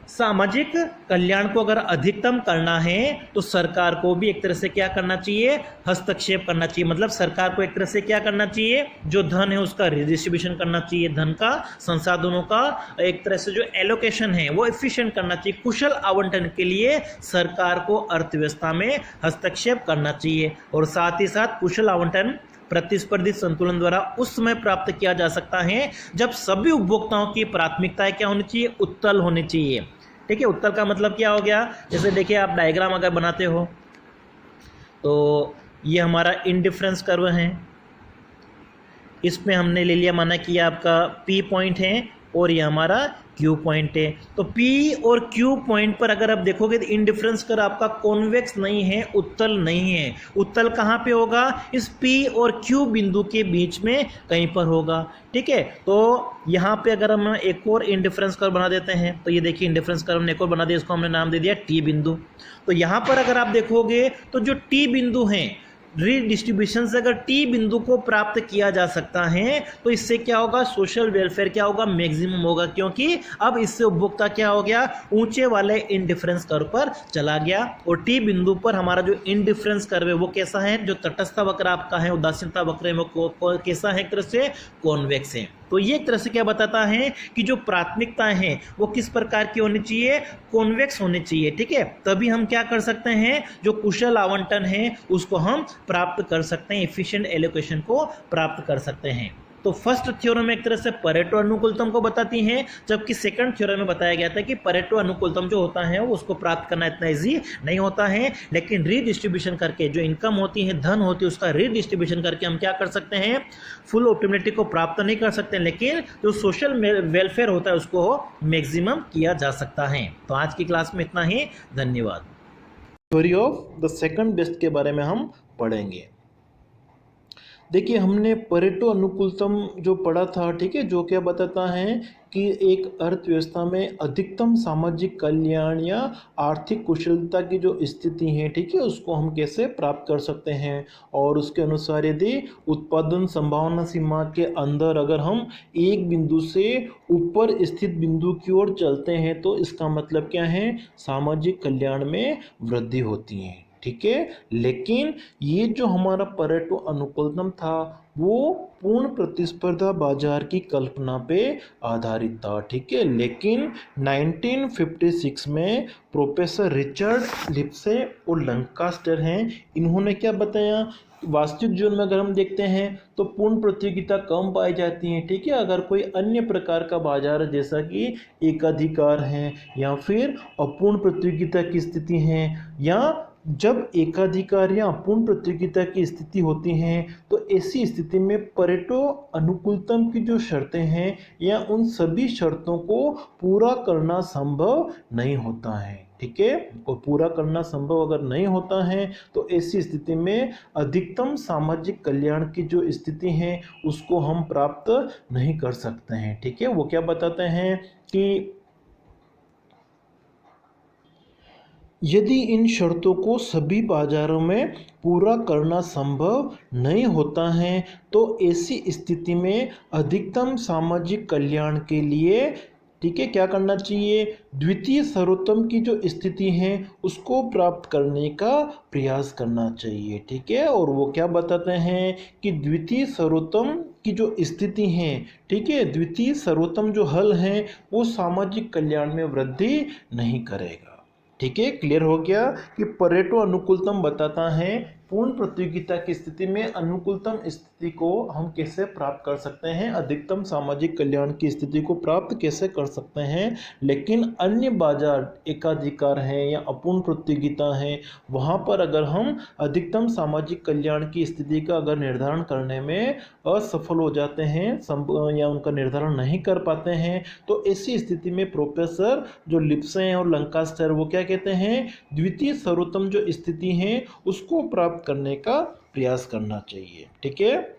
सामाजिक कल्याण को अगर अधिकतम करना है, तो सरकार को भी एक तरह से क्या करना चाहिए, हस्तक्षेप करना चाहिए। मतलब सरकार को एक तरह से क्या करना चाहिए, जो धन है उसका रिडिस्ट्रीब्यूशन करना चाहिए, धन का, संसाधनों का एक तरह से जो एलोकेशन है वो एफिशिएंट करना चाहिए, कुशल आवंटन के लिए सरकार को अर्थव्यवस्था में हस्तक्षेप करना चाहिए। और साथ ही साथ कुशल आवंटन प्रतिस्पर्धी संतुलन द्वारा उस समय प्राप्त किया जा सकता है जब सभी उपभोक्ताओं की प्राथमिकताएं क्या होनी चाहिए, उत्तल होनी चाहिए। ठीक है, उत्तल का मतलब क्या हो गया, जैसे देखिए आप डायग्राम अगर बनाते हो तो ये हमारा इंडिफरेंस कर्व है, इसमें हमने ले लिया माना कि आपका P पॉइंट है और ये हमारा Q पॉइंट है। तो P और Q पॉइंट पर अगर आप देखोगे तो इंडिफरेंस कर्व आपका कॉन्वेक्स नहीं है, उत्तल नहीं है। उत्तल कहाँ पे होगा, इस P और Q बिंदु के बीच में कहीं पर होगा। ठीक है, तो यहाँ पे अगर हम एक और इंडिफरेंस कर्व बना देते हैं, तो ये देखिए इंडिफरेंस कर्व हमने एक और बना दिया, इसको हमने नाम दे दिया T बिंदु। तो यहाँ पर अगर आप देखोगे तो जो T बिंदु हैं, रीडिस्ट्रीब्यूशन से अगर टी बिंदु को प्राप्त किया जा सकता है तो इससे क्या होगा, सोशल वेलफेयर क्या होगा, मैक्सिमम होगा, क्योंकि अब इससे उपभोक्ता क्या हो गया, ऊंचे वाले इंडिफरेंस कर्व पर चला गया। और टी बिंदु पर हमारा जो इंडिफरेंस कर्व है वो कैसा है, जो तटस्थ वक्र आपका है, उदासीनता वक्र है, वो कैसा है, एक तरह से कॉन्वेक्स है। तो ये एक तरह से क्या बताता है कि जो प्राथमिकताएं हैं वो किस प्रकार की होनी चाहिए, कॉन्वेक्स होनी चाहिए। ठीक है, तभी हम क्या कर सकते हैं, जो कुशल आवंटन है उसको हम प्राप्त कर सकते हैं, एफिशिएंट एलोकेशन को प्राप्त कर सकते हैं। तो फर्स्ट थ्योरम में एक तरह से परेटो अनुकूलतम को बताती हैं, जबकि सेकंड थ्योरम में बताया गया था कि परेटो अनुकूलतम जो होता है वो उसको प्राप्त करना इतना इजी नहीं होता है, लेकिन रीडिस्ट्रीब्यूशन करके जो इनकम होती है, धन होती है, उसका रीडिस्ट्रीब्यूशन करके हम क्या कर सकते हैं, फुल ऑप्टिमिलिटी को प्राप्त नहीं कर सकते, लेकिन जो सोशल वेलफेयर होता है उसको मैक्सिमम किया जा सकता है। तो आज की क्लास में इतना ही, धन्यवाद। Theory of the second best के बारे में हम पढ़ेंगे। देखिए हमने परेटो अनुकूलतम जो पढ़ा था, ठीक है, जो क्या बताता है कि एक अर्थव्यवस्था में अधिकतम सामाजिक कल्याण या आर्थिक कुशलता की जो स्थिति है, ठीक है, उसको हम कैसे प्राप्त कर सकते हैं। और उसके अनुसार यदि उत्पादन संभावना सीमा के अंदर अगर हम एक बिंदु से ऊपर स्थित बिंदु की ओर चलते हैं तो इसका मतलब क्या है, सामाजिक कल्याण में वृद्धि होती है। ठीक है, लेकिन ये जो हमारा परेटो अनुकूलतम था वो पूर्ण प्रतिस्पर्धा बाजार की कल्पना पे आधारित था। ठीक है, लेकिन 1956 में प्रोफेसर रिचर्ड लिप्से और लंकास्टर हैं, इन्होंने क्या बताया, वास्तविक जीवन में अगर हम देखते हैं तो पूर्ण प्रतियोगिता कम पाई जाती है। ठीक है, अगर कोई अन्य प्रकार का बाजार है जैसा कि एकाधिकार है या फिर अपूर्ण प्रतियोगिता की स्थिति है, या जब एकाधिकार या अपूर्ण प्रतियोगिता की स्थिति होती है तो ऐसी स्थिति में परेटो अनुकूलतम की जो शर्तें हैं या उन सभी शर्तों को पूरा करना संभव नहीं होता है। ठीक है, और पूरा करना संभव अगर नहीं होता है तो ऐसी स्थिति में अधिकतम सामाजिक कल्याण की जो स्थिति है उसको हम प्राप्त नहीं कर सकते हैं। ठीक है, वो क्या बताते हैं कि यदि इन शर्तों को सभी बाजारों में पूरा करना संभव नहीं होता है तो ऐसी स्थिति में अधिकतम सामाजिक कल्याण के लिए, ठीक है, क्या करना चाहिए, द्वितीय सर्वोत्तम की जो स्थिति है उसको प्राप्त करने का प्रयास करना चाहिए। ठीक है, और वो क्या बताते हैं कि द्वितीय सर्वोत्तम की जो स्थिति है, ठीक है, द्वितीय सर्वोत्तम जो हल है वो सामाजिक कल्याण में वृद्धि नहीं करेगा। ठीक है, क्लियर हो गया कि परेटो अनुकूलतम बताता है पूर्ण प्रतियोगिता की स्थिति में अनुकूलतम स्थिति को हम कैसे प्राप्त कर सकते हैं, अधिकतम सामाजिक कल्याण की स्थिति को प्राप्त कैसे कर सकते हैं। लेकिन अन्य बाजार एकाधिकार है या अपूर्ण प्रतियोगिता है, वहाँ पर अगर हम अधिकतम सामाजिक कल्याण की स्थिति का अगर निर्धारण करने में असफल हो जाते हैं या उनका निर्धारण नहीं कर पाते हैं, तो ऐसी स्थिति में प्रोफेसर जो लिप्से और लंकास्टर वो क्या कहते हैं, द्वितीय सर्वोत्तम जो स्थिति है उसको प्राप्त करने का प्रयास करना चाहिए। ठीक है,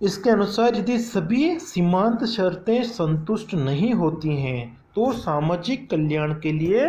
इसके अनुसार यदि सभी सीमांत शर्तें संतुष्ट नहीं होती हैं तो सामाजिक कल्याण के लिए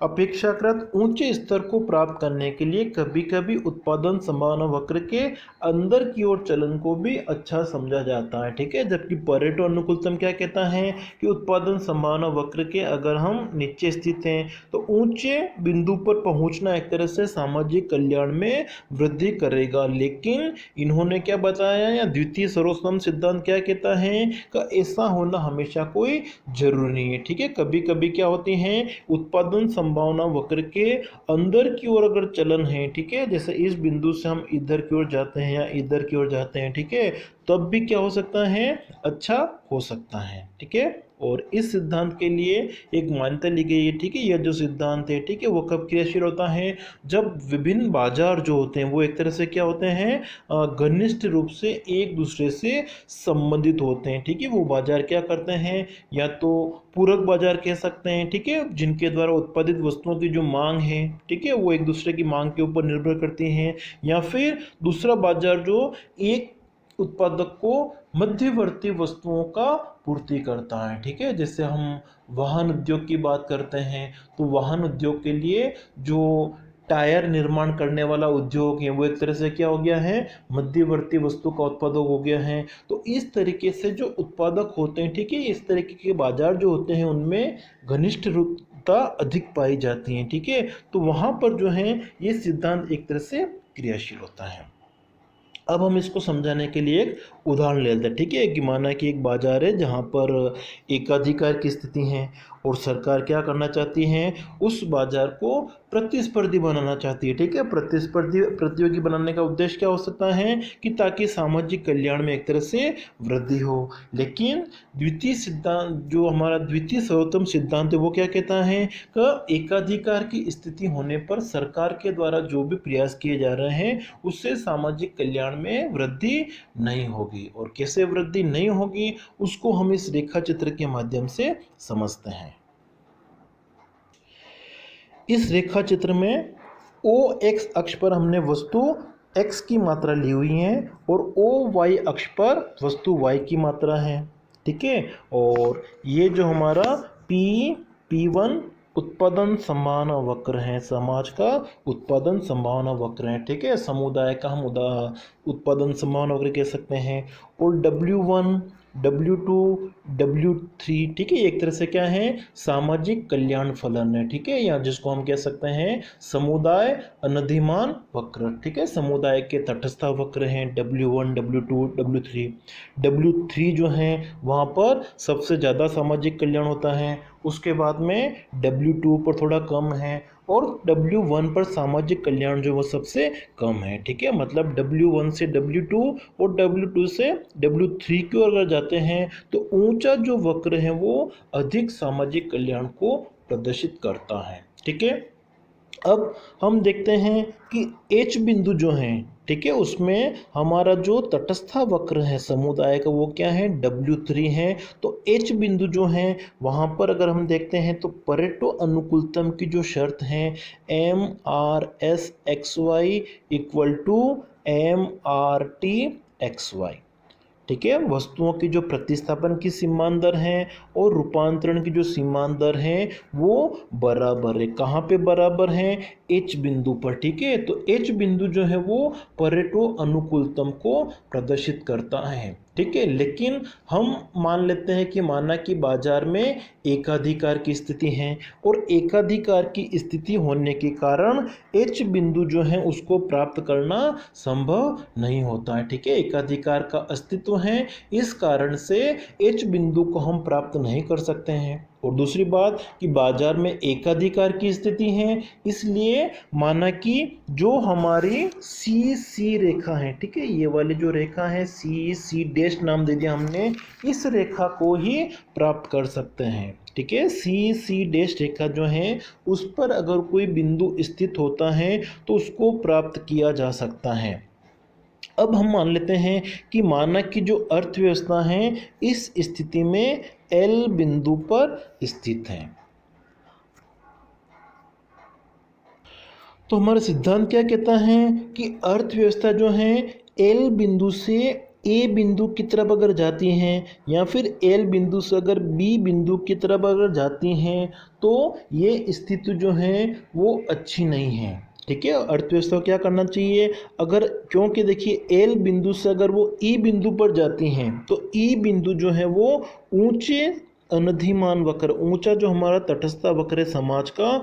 अपेक्षाकृत ऊंचे स्तर को प्राप्त करने के लिए कभी कभी उत्पादन संभावना वक्र के अंदर की ओर चलन को भी अच्छा समझा जाता है। ठीक है, जबकि परेटो अनुकूलतम क्या कहता है कि उत्पादन संभावना वक्र के अगर हम नीचे स्थित हैं तो ऊंचे बिंदु पर पहुंचना एक तरह से सामाजिक कल्याण में वृद्धि करेगा। लेकिन इन्होंने क्या बताया, या द्वितीय सर्वोत्तम सिद्धांत क्या कहता है कि ऐसा होना हमेशा कोई जरूरी नहीं है। ठीक है, कभी कभी क्या होती है, उत्पादन संभावना वक्र के अंदर की ओर अगर चलन है, ठीक है, जैसे इस बिंदु से हम इधर की ओर जाते हैं या इधर की ओर जाते हैं, ठीक है, तब भी क्या हो सकता है, अच्छा हो सकता है। ठीक है, और इस सिद्धांत के लिए एक मान्यता ली गई है। ठीक है, यह जो सिद्धांत है, ठीक है, वो कब क्रियाशील होता है, जब विभिन्न बाजार जो होते हैं वो एक तरह से क्या होते हैं, घनिष्ठ रूप से एक दूसरे से संबंधित होते हैं। ठीक है, वो बाजार क्या करते हैं, या तो पूरक बाजार कह सकते हैं, ठीक है, जिनके द्वारा उत्पादित वस्तुओं की जो मांग है, ठीक है, वो एक दूसरे की मांग के ऊपर निर्भर करती हैं, या फिर दूसरा बाजार जो एक उत्पादक को मध्यवर्ती वस्तुओं का पूर्ति करता है। ठीक है, जैसे हम वाहन उद्योग की बात करते हैं तो वाहन उद्योग के लिए जो टायर निर्माण करने वाला उद्योग है वो एक तरह से क्या हो गया है, मध्यवर्ती वस्तु का उत्पादक हो गया है। तो इस तरीके से जो उत्पादक होते हैं, ठीक है, इस तरीके के बाजार जो होते हैं उनमें घनिष्ठ रूपता अधिक पाई जाती है। ठीक है, तो वहाँ पर जो है ये सिद्धांत एक तरह से क्रियाशील होता है। अब हम इसको समझाने के लिए एक उदाहरण ले लेते हैं। ठीक है, कि माना कि एक बाजार है जहाँ पर एकाधिकार की स्थिति है और सरकार क्या करना चाहती है, उस बाजार को प्रतिस्पर्धी बनाना चाहती है। ठीक है, प्रतियोगी बनाने का उद्देश्य क्या हो सकता है कि ताकि सामाजिक कल्याण में एक तरह से वृद्धि हो। लेकिन द्वितीय सिद्धांत जो हमारा द्वितीय सर्वोत्तम सिद्धांत है वो क्या कहता है कि एकाधिकार की स्थिति होने पर सरकार के द्वारा जो भी प्रयास किए जा रहे हैं उससे सामाजिक कल्याण में वृद्धि नहीं होगी। और कैसे वृद्धि नहीं होगी उसको हम इस रेखा चित्र के माध्यम से समझते हैं। इस रेखा चित्र में ओ एक्स अक्ष पर हमने वस्तु x की मात्रा ली हुई है और ओ वाई अक्ष पर वस्तु y की मात्रा है। ठीक है, और ये जो हमारा P1 उत्पादन संभावना वक्र है, समाज का उत्पादन संभावना वक्र है। ठीक है, समुदाय का हम उत्पादन संभावना वक्र कह सकते हैं। और W1 W2 W3, ठीक है, एक तरह से क्या है, सामाजिक कल्याण फलन है। ठीक है, या जिसको हम कह सकते हैं समुदाय अनधिमान वक्र। ठीक है, समुदाय के तटस्थ वक्र हैं W1 W2 W3। W3 जो है वहाँ पर सबसे ज़्यादा सामाजिक कल्याण होता है, उसके बाद में W2 पर थोड़ा कम है और W1 पर सामाजिक कल्याण जो वो सबसे कम है। ठीक है, मतलब W1 से W2 और W2 से W3 की ओर अगर जाते हैं तो ऊंचा जो वक्र है वो अधिक सामाजिक कल्याण को प्रदर्शित करता है। ठीक है, अब हम देखते हैं कि H बिंदु जो है, ठीक है, उसमें हमारा जो तटस्थ वक्र है समुदाय का वो क्या है, W3 है। तो H बिंदु जो है वहाँ पर अगर हम देखते हैं तो परेटो अनुकूलतम की जो शर्त है MRSXY इक्वल टू MRTXY। ठीक है, वस्तुओं की जो प्रतिस्थापन की सीमांत दर है और रूपांतरण की जो सीमांत दर है वो बराबर है। कहाँ पे बराबर है, H बिंदु पर। ठीक है, तो H बिंदु जो है वो परेटो अनुकूलतम को प्रदर्शित करता है। ठीक है। लेकिन हम मान लेते हैं कि माना कि बाजार में एकाधिकार की स्थिति है और एकाधिकार की स्थिति होने के कारण एच बिंदु जो है उसको प्राप्त करना संभव नहीं होता है। ठीक है, एकाधिकार का अस्तित्व है, इस कारण से एच बिंदु को हम प्राप्त नहीं कर सकते हैं। और दूसरी बात कि बाजार में एकाधिकार की स्थिति है, इसलिए माना कि जो हमारी सी सी रेखा है, ठीक है, ये वाली जो रेखा है सी सी डैश नाम दे दिया हमने, इस रेखा को ही प्राप्त कर सकते हैं। ठीक है, सी सी डैश रेखा जो है उस पर अगर कोई बिंदु स्थित होता है तो उसको प्राप्त किया जा सकता है। अब हम मान लेते हैं कि मानक की जो अर्थव्यवस्था है इस स्थिति में एल बिंदु पर स्थित है। तो हमारा सिद्धांत क्या कहता है कि अर्थव्यवस्था जो है एल बिंदु से ए बिंदु की तरफ अगर जाती हैं या फिर एल बिंदु से अगर बी बिंदु की तरफ अगर जाती हैं तो ये स्थिति जो है वो अच्छी नहीं है। ठीक है, अर्थव्यवस्था को क्या करना चाहिए, अगर क्योंकि देखिए एल बिंदु से अगर वो ई बिंदु पर जाती हैं तो ई बिंदु जो है वो ऊंचे अनधिमान वक्र, ऊंचा जो हमारा तटस्थ वक्र है समाज का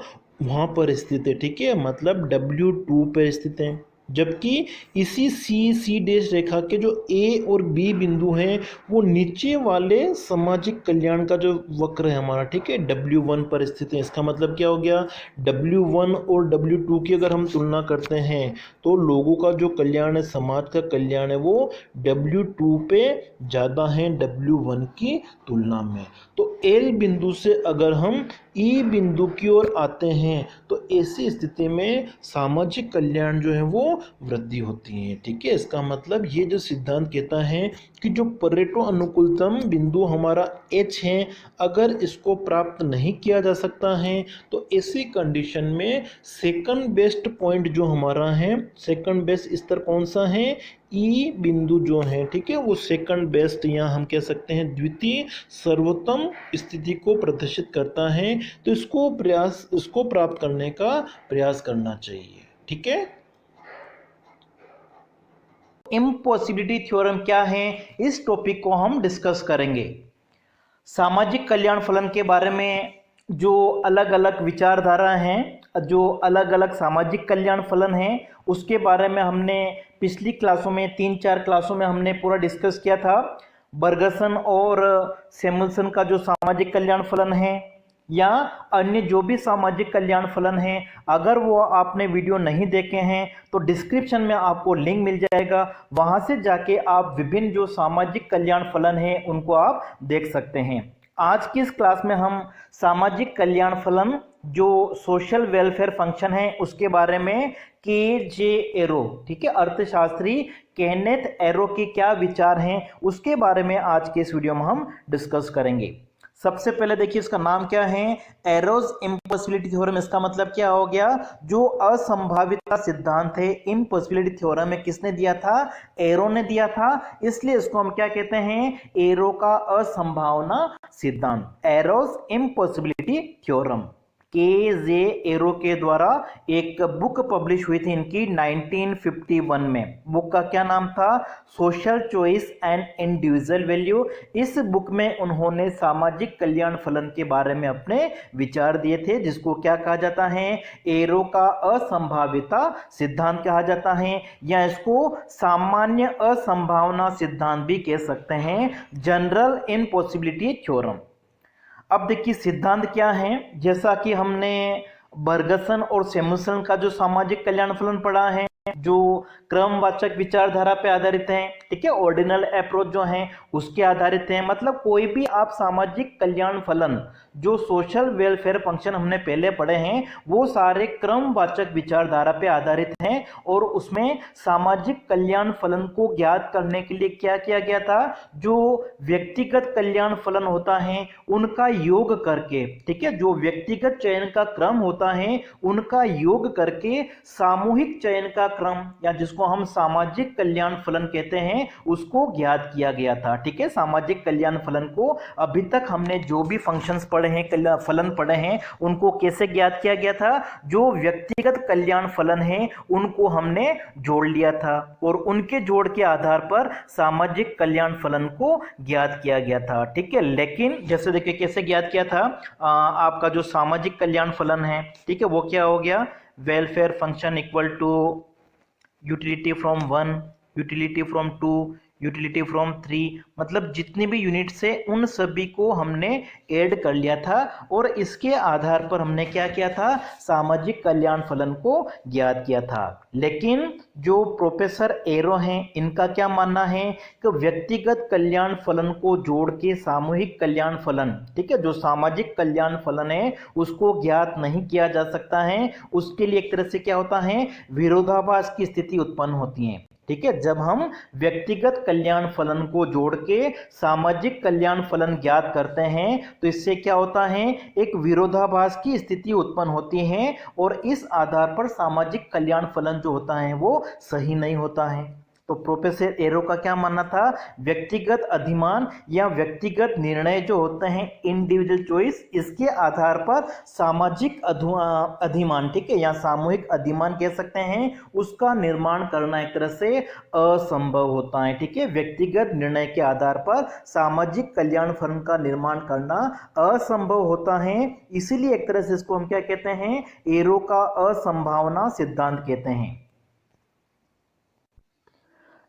वहाँ पर स्थित है। ठीक है, मतलब W2 पर स्थित है। जबकि इसी सी डैश रेखा के जो ए और बी बिंदु हैं वो नीचे वाले सामाजिक कल्याण का जो वक्र है हमारा, ठीक है, W1 पर स्थित है। इसका मतलब क्या हो गया, W1 और W2 की अगर हम तुलना करते हैं तो लोगों का जो कल्याण है, समाज का कल्याण है, वो W2 पे ज़्यादा है W1 की तुलना में। तो एल बिंदु से अगर हम ई बिंदु की ओर आते हैं तो ऐसी स्थिति में सामाजिक कल्याण जो है वो वृद्धि होती है। ठीक है, इसका मतलब ये जो सिद्धांत कहता है कि जो परेटो अनुकूलतम बिंदु हमारा एच है, अगर इसको प्राप्त नहीं किया जा सकता है तो ऐसी कंडीशन में सेकंड बेस्ट पॉइंट जो हमारा है, सेकंड बेस्ट स्तर कौन सा है, ई बिंदु जो है, ठीक है, वो सेकंड बेस्ट या हम कह सकते हैं द्वितीय सर्वोत्तम स्थिति को प्रदर्शित करता है। तो इसको प्राप्त करने का प्रयास करना चाहिए। ठीक है, इम्पॉसिबिलिटी थ्योरम क्या है, इस टॉपिक को हम डिस्कस करेंगे। सामाजिक कल्याण फलन के बारे में जो अलग अलग विचारधारा हैं, जो अलग अलग सामाजिक कल्याण फलन हैं, उसके बारे में हमने पिछली क्लासों में 3-4 क्लासों में हमने पूरा डिस्कस किया था। बर्गसन और सैमुअल्सन का जो सामाजिक कल्याण फलन है या अन्य जो भी सामाजिक कल्याण फलन हैं, अगर वो आपने वीडियो नहीं देखे हैं तो डिस्क्रिप्शन में आपको लिंक मिल जाएगा, वहां से जाके आप विभिन्न जो सामाजिक कल्याण फलन हैं उनको आप देख सकते हैं। आज की इस क्लास में हम सामाजिक कल्याण फलन जो सोशल वेलफेयर फंक्शन है उसके बारे में के.जे. एरो, ठीक है, अर्थशास्त्री केनेथ एरो के क्या विचार हैं उसके बारे में आज के इस वीडियो में हम डिस्कस करेंगे। सबसे पहले देखिए इसका नाम क्या है, एरोज इम्पॉसिबिलिटी थ्योरम। इसका मतलब क्या हो गया, जो असंभावितता सिद्धांत है, इम्पॉसिबिलिटी थ्योरम में किसने दिया था, एरो ने दिया था, इसलिए इसको हम क्या कहते हैं, एरो का असंभावना सिद्धांत, एरोज इम्पॉसिबिलिटी थ्योरम। के.जे. एरो के द्वारा एक बुक पब्लिश हुई थी इनकी 1951 में। बुक का क्या नाम था, social choice and individual value. इस बुक में उन्होंने सामाजिक कल्याण फलन के बारे में अपने विचार दिए थे, जिसको क्या कहा जाता है, एरो का असंभाव्यता सिद्धांत कहा जाता है, या इसको सामान्य असंभावना सिद्धांत भी कह सकते हैं, जनरल इम्पॉसिबिलिटी थ्योरम। अब देखिए सिद्धांत क्या है, जैसा कि हमने बर्गसन और सैमुअल्सन का जो सामाजिक कल्याण फलन पढ़ा है जो क्रमवाचक विचारधारा पे आधारित है, ठीक है, ऑर्डिनल अप्रोच जो है उसके आधारित है। मतलब कोई भी आप सामाजिक कल्याण फलन जो सोशल वेलफेयर फंक्शन हमने पहले पढ़े हैं वो सारे क्रमवाचक विचारधारा पे आधारित हैं, और उसमें सामाजिक कल्याण फलन को ज्ञात करने के लिए क्या किया गया था, जो व्यक्तिगत कल्याण फलन होता है उनका योग करके, ठीक है, जो व्यक्तिगत चयन का क्रम होता है उनका योग करके सामूहिक चयन का क्रम फॉर्म या जिसको हम सामाजिक कल्याण फलन कहते हैं उसको ज्ञात किया गया था। ठीक है, सामाजिक कल्याण फलन को अभी तक हमने जो भी फंक्शंस पढ़े हैं, फलन पढ़े हैं, उनको कैसे ज्ञात किया गया था? जो व्यक्तिगत कल्याण फलन है उनको हमने जोड़ लिया था और उनके जोड़ के आधार पर सामाजिक कल्याण फलन को ज्ञात किया गया था। ठीक है, लेकिन जैसे देखिए कैसे ज्ञात किया था, आपका जो सामाजिक कल्याण फलन है, ठीक है, वो क्या हो गया? Welfare function equal to utility from 1, utility from 2, utility from 3, मतलब जितनी भी यूनिट्स है उन सभी को हमने ऐड कर लिया था और इसके आधार पर हमने क्या किया था? सामाजिक कल्याण फलन को ज्ञात किया था। लेकिन जो प्रोफेसर एरो हैं इनका क्या मानना है कि व्यक्तिगत कल्याण फलन को जोड़ के सामूहिक कल्याण फलन, ठीक है, जो सामाजिक कल्याण फलन है उसको ज्ञात नहीं किया जा सकता है। उसके लिए एक तरह से क्या होता है? विरोधाभास की स्थिति उत्पन्न होती है। ठीक है, जब हम व्यक्तिगत कल्याण फलन को जोड़ के सामाजिक कल्याण फलन ज्ञात करते हैं तो इससे क्या होता है? एक विरोधाभास की स्थिति उत्पन्न होती है और इस आधार पर सामाजिक कल्याण फलन जो होता है वो सही नहीं होता है। तो प्रोफेसर एरो का क्या मानना था? व्यक्तिगत अधिमान या व्यक्तिगत निर्णय जो होते हैं, इंडिविजुअल चॉइस, इसके आधार पर सामाजिक अधिमान, ठीक है, या सामूहिक अधिमान कह सकते हैं, उसका निर्माण करना एक तरह से असंभव होता है। ठीक है, व्यक्तिगत निर्णय के आधार पर सामाजिक कल्याण फलन का निर्माण करना असंभव होता है। इसीलिए एक तरह से इसको हम क्या कहते हैं? एरो का असंभावना सिद्धांत कहते हैं।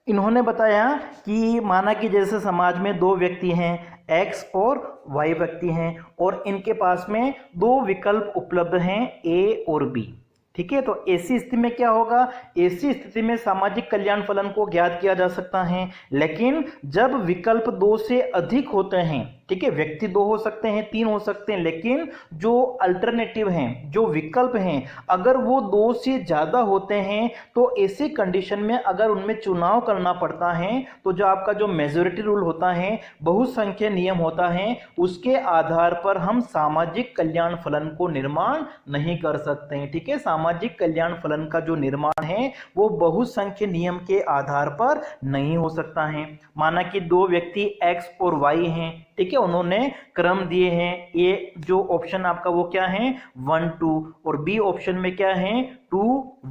इन्होंने बताया कि माना कि जैसे समाज में दो व्यक्ति हैं, एक्स और वाई व्यक्ति हैं, और इनके पास में दो विकल्प उपलब्ध हैं, ए और बी। ठीक है, तो ऐसी स्थिति में क्या होगा? ऐसी स्थिति में सामाजिक कल्याण फलन को ज्ञात किया जा सकता है। लेकिन जब विकल्प दो से अधिक होते हैं, ठीक है, व्यक्ति दो हो सकते हैं, तीन हो सकते हैं, लेकिन जो अल्टरनेटिव हैं, जो विकल्प हैं, अगर वो दो से ज्यादा होते हैं तो ऐसी कंडीशन में अगर उनमें चुनाव करना पड़ता है तो जो आपका जो मेजॉरिटी रूल होता है, बहुसंख्य नियम होता है, उसके आधार पर हम सामाजिक कल्याण फलन को निर्माण नहीं कर सकते हैं। ठीक है, सामाजिक कल्याण फलन का जो निर्माण है वो बहुसंख्य नियम के आधार पर नहीं हो सकता है। माना कि दो व्यक्ति एक्स और वाई हैं, ठीक है, उन्होंने क्रम दिए हैं, ए जो ऑप्शन आपका वो क्या है? 1 2, और बी ऑप्शन में क्या है? 2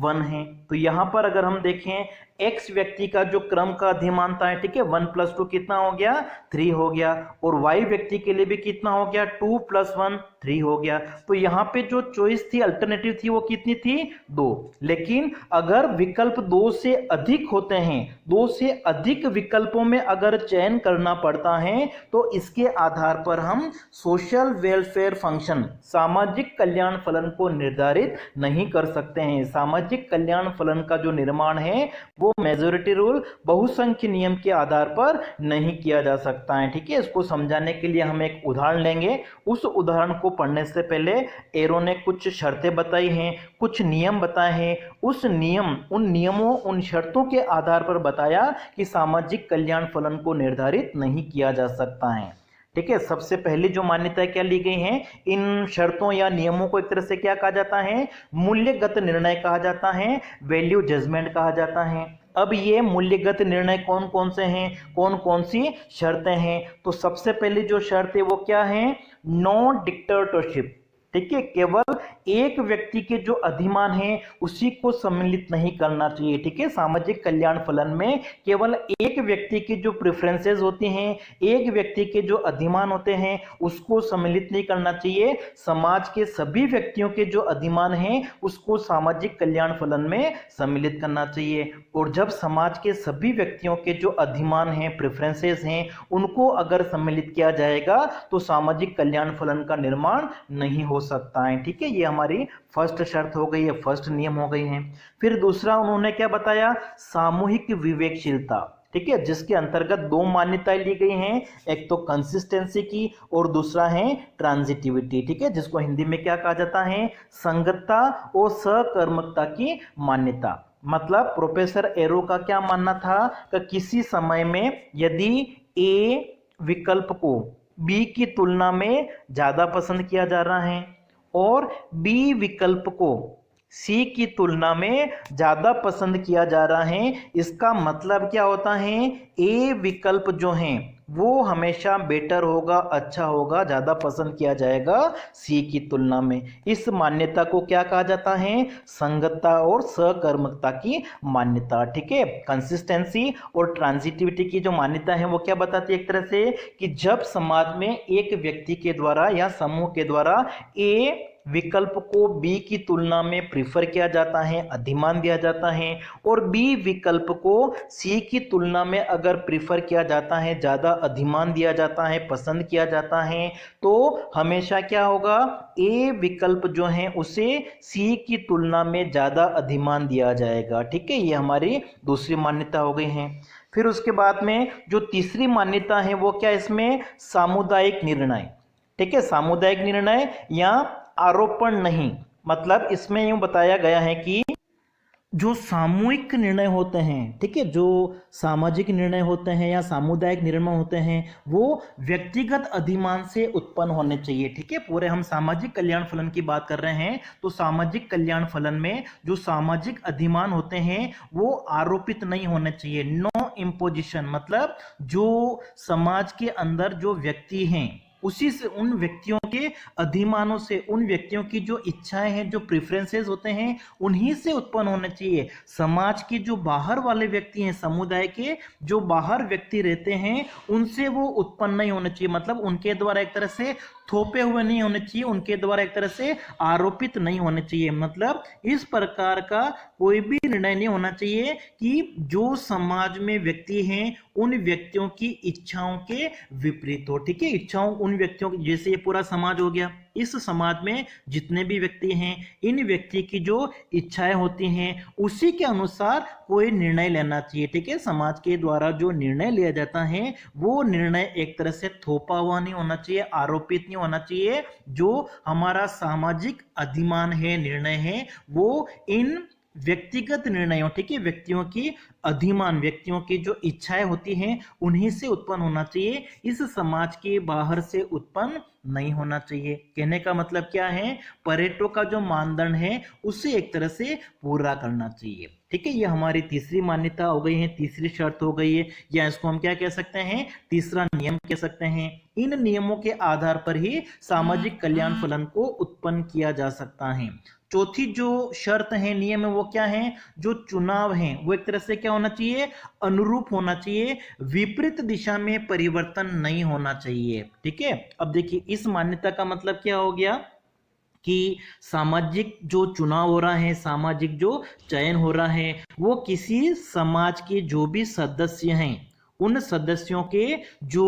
1 है। तो यहां पर अगर हम देखें एक्स व्यक्ति का जो क्रम का अधिमानता है, ठीक है, 1 + 2 कितना हो गया? 3 हो गया, और वाई व्यक्ति के लिए भी कितना हो गया? 2 + 1 3 हो गया। तो यहाँ पे जो चॉइस थी, अल्टरनेटिव थी, वो कितनी थी? 2। लेकिन अगर विकल्प 2 से अधिक होते हैं, 2 से अधिक विकल्पों में अगर चयन करना पड़ता है तो इसके आधार पर हम सोशल वेलफेयर फंक्शन, सामाजिक कल्याण फलन को निर्धारित नहीं कर सकते हैं। सामाजिक कल्याण फलन का जो निर्माण है वो मेजॉरिटी रूल, बहुसंख्य नियम के आधार पर नहीं किया जा सकता है। ठीक है, इसको समझाने के लिए हम एक उदाहरण लेंगे। उस उदाहरण को पढ़ने से पहले एरो ने कुछ शर्तें बताई हैं, कुछ नियम बताए हैं। उन नियमों, उन शर्तों के आधार पर बताया कि सामाजिक कल्याण फलन को निर्धारित नहीं किया जा सकता है। ठीक है, सबसे पहले जो मान्यता क्या ली गई हैं, इन शर्तों या नियमों को एक तरह से क्या कहा जाता है? मूल्यगत निर्णय कहा जाता है, वैल्यू जजमेंट कहा जाता है। अब ये मूल्यगत निर्णय कौन कौन से हैं, कौन कौन सी शर्तें हैं? तो सबसे पहली जो शर्त है वो क्या है? No dictatorship. ठीक है, केवल एक व्यक्ति के जो अधिमान है उसी को सम्मिलित नहीं करना चाहिए। ठीक है, सामाजिक कल्याण फलन में केवल एक व्यक्ति की जो प्रेफरेंसेस होती हैं, एक व्यक्ति के जो अधिमान होते हैं उसको सम्मिलित नहीं करना चाहिए। समाज के सभी व्यक्तियों के जो अधिमान हैं उसको सामाजिक कल्याण फलन में सम्मिलित करना चाहिए। और जब समाज के सभी व्यक्तियों के जो अधिमान हैं, प्रेफरेंसेस हैं, उनको अगर सम्मिलित किया जाएगा तो सामाजिक कल्याण फलन का निर्माण नहीं हो सकता है। ठीक है, ये हमारी फर्स्ट शर्त हो गई है, फर्स्ट नियम हो गई है। फिर दूसरा उन्होंने क्या बताया? सामूहिक विवेकशीलता। ठीक है, जिसके अंतर्गत दो मान्यताएं ली गई हैं, एक तो कंसिस्टेंसी की और दूसरा है ट्रांजिटिविटी। ठीक है, जिसको हिंदी में क्या कहा जाता है? संगतता और सकर्मकता की मान्यता। मतलब प्रोफेसर एरो का क्या मानना था कि किसी समय में यदि ए विकल्प को बी की तुलना में ज्यादा पसंद किया जा रहा है और बी विकल्प को सी की तुलना में ज़्यादा पसंद किया जा रहा है। इसका मतलब क्या होता है, ए विकल्प जो है वो हमेशा बेटर होगा, अच्छा होगा, ज़्यादा पसंद किया जाएगा सी की तुलना में। इस मान्यता को क्या कहा जाता है, संगतता और सकर्मकता की मान्यता। ठीक है, कंसिस्टेंसी और ट्रांजिटिविटी की जो मान्यता है वो क्या बताती है, एक तरह से कि जब समाज में एक व्यक्ति के द्वारा या समूह के द्वारा ए विकल्प को बी की तुलना में प्रीफर किया जाता है, अधिमान दिया जाता है, और बी विकल्प को सी की तुलना में अगर प्रीफर किया जाता है, ज़्यादा अधिमान दिया जाता है, पसंद किया जाता है, तो हमेशा क्या होगा, ए विकल्प जो है उसे सी की तुलना में ज़्यादा अधिमान दिया जाएगा। ठीक है, ये हमारी दूसरी मान्यता हो गई है। फिर उसके बाद में जो तीसरी मान्यता है वो क्या, इसमें सामुदायिक निर्णय। ठीक है, सामुदायिक निर्णय या आरोपण नहीं, मतलब इसमें यूं बताया गया है कि जो सामूहिक निर्णय होते हैं, ठीक है, जो सामाजिक निर्णय होते हैं या सामुदायिक निर्णय होते हैं वो व्यक्तिगत अधिमान से उत्पन्न होने चाहिए। ठीक है, पूरे हम सामाजिक कल्याण फलन की बात कर रहे हैं, तो सामाजिक कल्याण फलन में जो सामाजिक अधिमान होते हैं वो आरोपित नहीं होने चाहिए, नो इम्पोजिशन। मतलब जो समाज के अंदर जो व्यक्ति हैं उसी से, उन व्यक्तियों के अधिमानों से, उन व्यक्तियों की जो इच्छाएं हैं, जो प्रेफरेंसेस होते हैं, उन्हीं से उत्पन्न होने चाहिए। समाज के जो बाहर वाले व्यक्ति हैं, समुदाय के जो बाहर व्यक्ति रहते हैं, उनसे वो उत्पन्न नहीं होने चाहिए। मतलब उनके द्वारा एक तरह से थोपे हुए नहीं होने चाहिए, उनके द्वारा एक तरह से आरोपित नहीं होने चाहिए। मतलब इस प्रकार का कोई भी निर्णय नहीं होना चाहिए कि जो समाज में व्यक्ति हैं उन व्यक्तियों की इच्छाओं के विपरीत हो। ठीक है, इच्छाओं उन व्यक्तियों की, जैसे ये पूरा समाज हो गया, इस समाज में जितने भी व्यक्ति हैं, इन व्यक्ति की जो इच्छाएं होती हैं उसी के अनुसार कोई निर्णय लेना चाहिए। ठीक है, समाज के द्वारा जो निर्णय लिया जाता है वो निर्णय एक तरह से थोपा हुआ नहीं होना चाहिए, आरोपित नहीं होना चाहिए। जो हमारा सामाजिक अधिमान है, निर्णय है, वो इन व्यक्तिगत निर्णयों, ठीक है, व्यक्तियों की अधिमान, व्यक्तियों की जो इच्छाएं होती हैं उन्हीं से उत्पन्न होना चाहिए, इस समाज के बाहर से उत्पन्न नहीं होना चाहिए। कहने का मतलब क्या है, परेटो का जो मानदंड है उसे एक तरह से पूरा करना चाहिए। ठीक है, ये हमारी तीसरी मान्यता हो गई है, तीसरी शर्त हो गई है, या इसको हम क्या कह सकते हैं, तीसरा नियम कह सकते हैं। इन नियमों के आधार पर ही सामाजिक कल्याण फलन को उत्पन्न किया जा सकता है। चौथी जो शर्त है, नियम है, वो क्या है, जो चुनाव है वो एक तरह से क्या होना चाहिए, अनुरूप होना चाहिए, विपरीत दिशा में परिवर्तन नहीं होना चाहिए। ठीक है, अब देखिए इस मान्यता का मतलब क्या हो गया कि सामाजिक जो चुनाव हो रहा है, सामाजिक जो चयन हो रहा है, वो किसी समाज के जो भी सदस्य हैं उन सदस्यों के जो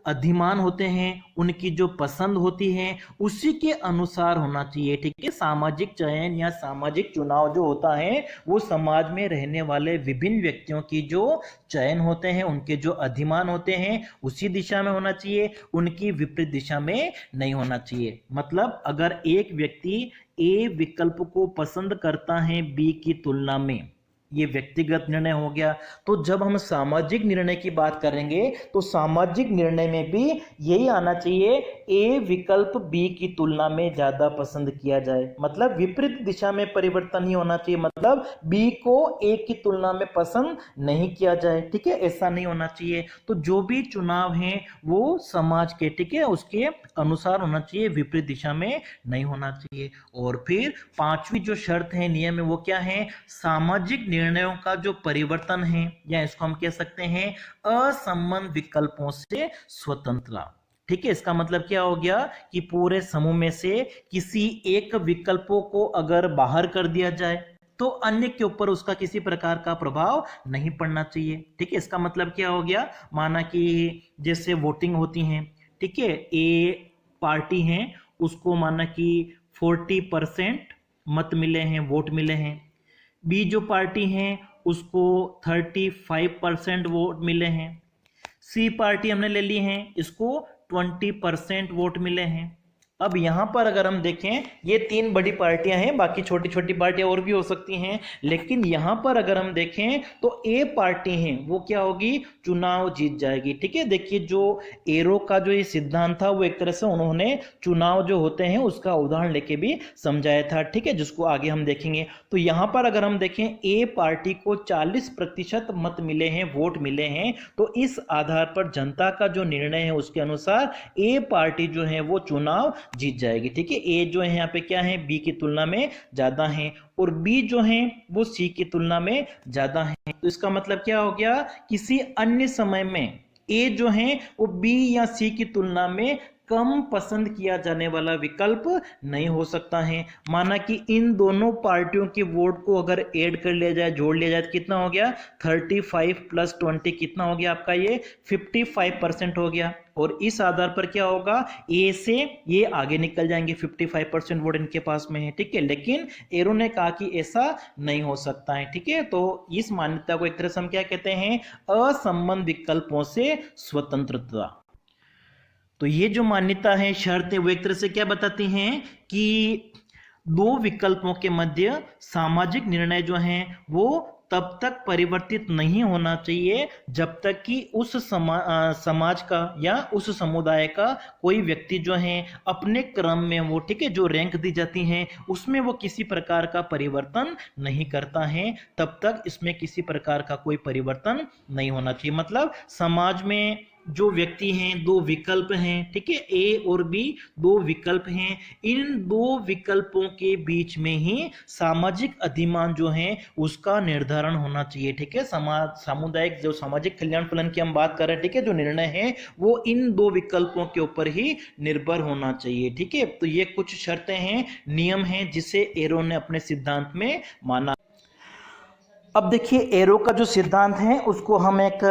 अधिमान होते हैं, उनकी जो पसंद होती है उसी के अनुसार होना चाहिए। ठीक है, सामाजिक चयन या सामाजिक चुनाव जो होता है वो समाज में रहने वाले विभिन्न व्यक्तियों की जो चयन होते हैं, उनके जो अधिमान होते हैं उसी दिशा में होना चाहिए, उनकी विपरीत दिशा में नहीं होना चाहिए। मतलब अगर एक व्यक्ति ए विकल्प को पसंद करता है बी की तुलना में, ये व्यक्तिगत निर्णय हो गया, तो जब हम सामाजिक निर्णय की बात करेंगे तो सामाजिक निर्णय में भी यही आना चाहिए, ए विकल्प बी की तुलना में ज्यादा पसंद किया जाए। मतलब विपरीत दिशा में परिवर्तन नहीं होना चाहिए, मतलब बी को ए की तुलना में पसंद नहीं किया जाए। ठीक है, ऐसा नहीं होना चाहिए। तो जो भी चुनाव है वो समाज के, ठीक है, उसके अनुसार होना चाहिए, विपरीत दिशा में नहीं होना चाहिए। और फिर पांचवी जो शर्त है, नियम है, वो क्या है, सामाजिक निर्णयों का जो परिवर्तन है, या इसको हम कह सकते हैं असंबद्ध विकल्पों से स्वतंत्र। ठीक है, इसका मतलब क्या हो गया कि पूरे समूह में से किसी एक विकल्पों को अगर बाहर कर दिया जाए तो अन्य के ऊपर उसका किसी प्रकार का प्रभाव नहीं पड़ना चाहिए। ठीक है, इसका मतलब क्या हो गया, माना कि जैसे वोटिंग होती है, ठीक है, ए पार्टी है उसको माना कि 40% मत मिले हैं, वोट मिले हैं, बी जो पार्टी है उसको 35% वोट मिले हैं, सी पार्टी हमने ले ली है, इसको 20% वोट मिले हैं। अब यहाँ पर अगर हम देखें, ये तीन बड़ी पार्टियां हैं, बाकी छोटी छोटी पार्टियां और भी हो सकती हैं, लेकिन यहाँ पर अगर हम देखें तो ए पार्टी है वो क्या होगी, चुनाव जीत जाएगी। ठीक है, देखिए जो एरो का जो ये सिद्धांत था वो एक तरह से उन्होंने चुनाव जो होते हैं उसका उदाहरण लेके भी समझाया था। ठीक है, जिसको आगे हम देखेंगे। तो यहाँ पर अगर हम देखें ए पार्टी को 40% मत मिले हैं, वोट मिले हैं, तो इस आधार पर जनता का जो निर्णय है उसके अनुसार ए पार्टी जो है वो चुनाव जीत जाएगी। ठीक है, ए जो है यहाँ पे क्या है, बी की तुलना में ज्यादा है, और बी जो है वो सी की तुलना में ज्यादा है। तो इसका मतलब क्या हो गया, किसी अन्य समय में ए जो है वो बी या सी की तुलना में कम पसंद किया जाने वाला विकल्प नहीं हो सकता है। माना कि इन दोनों पार्टियों के वोट को अगर ऐड कर लिया जाए, जोड़ लिया जाए, तो कितना हो गया, 35 + 20 कितना हो गया आपका, ये 55% हो गया। और इस आधार पर क्या होगा, ए से ये आगे निकल जाएंगे, 55% वोट इनके पास में है। ठीक है, लेकिन एरो ने कहा कि ऐसा नहीं हो सकता है। ठीक है, तो इस मान्यता को एक तरह से हम क्या कहते हैं, असंबद्ध विकल्पों से स्वतंत्रता। तो ये जो मान्यता है, शर्त है, वो एक तरह से क्या बताती हैं कि दो विकल्पों के मध्य सामाजिक निर्णय जो हैं वो तब तक परिवर्तित नहीं होना चाहिए जब तक कि उस समाज का या उस समुदाय का कोई व्यक्ति जो है अपने क्रम में वो, ठीक है, जो रैंक दी जाती हैं उसमें वो किसी प्रकार का परिवर्तन नहीं करता है, तब तक इसमें किसी प्रकार का कोई परिवर्तन नहीं होना चाहिए। मतलब समाज में जो व्यक्ति हैं, दो विकल्प हैं, ठीक है, ए और बी दो विकल्प हैं, इन दो विकल्पों के बीच में ही सामाजिक अधिमान जो है उसका निर्धारण होना चाहिए। ठीक है, समाज सामुदायिक जो सामाजिक कल्याण फलन की हम बात कर रहे हैं, ठीक है, जो निर्णय है वो इन दो विकल्पों के ऊपर ही निर्भर होना चाहिए। ठीक है, तो ये कुछ शर्तें हैं, नियम हैं जिसे एरो ने अपने सिद्धांत में माना। अब देखिए एरो का जो सिद्धांत है उसको हम एक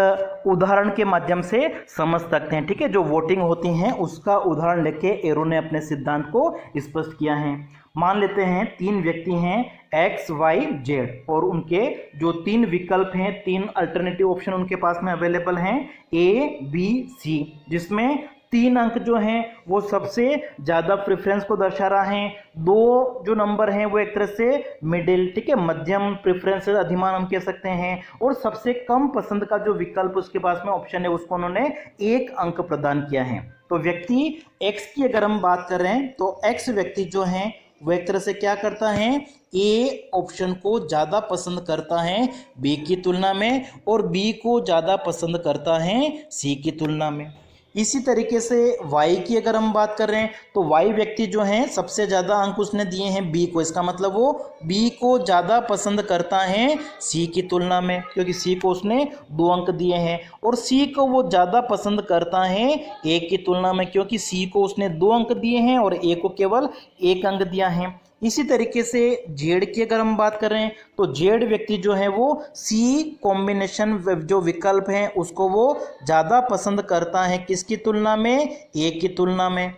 उदाहरण के माध्यम से समझ सकते हैं। ठीक है, जो वोटिंग होती हैं उसका उदाहरण लेके एरो ने अपने सिद्धांत को स्पष्ट किया है। मान लेते हैं तीन व्यक्ति हैं एक्स वाई जेड, और उनके जो तीन विकल्प हैं, तीन अल्टरनेटिव ऑप्शन उनके पास में अवेलेबल हैं, ए बी सी, जिसमें तीन अंक जो हैं वो सबसे ज्यादा प्रेफरेंस को दर्शा रहा है, दो जो नंबर हैं वो एक तरह से मिडिल, ठीक है, मध्यम प्रेफरेंस अधिमान हम कह सकते हैं, और सबसे कम पसंद का जो विकल्प उसके पास में ऑप्शन है उसको उन्होंने 1 अंक प्रदान किया है। तो व्यक्ति एक्स की अगर हम बात कर रहे हैं तो एक्स व्यक्ति जो है वो एक तरह से क्या करता है, ए ऑप्शन को ज्यादा पसंद करता है बी की तुलना में, और बी को ज्यादा पसंद करता है सी की तुलना में। इसी तरीके से y की अगर हम बात कर रहे हैं तो y व्यक्ति जो है सबसे ज़्यादा अंक उसने दिए हैं b को, इसका मतलब वो b को ज़्यादा पसंद करता है c की तुलना में, क्योंकि c को उसने 2 अंक दिए हैं, और c को वो ज़्यादा पसंद करता है a की तुलना में, क्योंकि c को उसने 2 अंक दिए हैं और a को केवल 1 अंक दिया है। इसी तरीके से जेड की अगर हम बात कर रहे हैं तो जेड व्यक्ति जो है वो सी कॉम्बिनेशन जो विकल्प है उसको वो ज़्यादा पसंद करता है किसकी तुलना में, ए की तुलना में,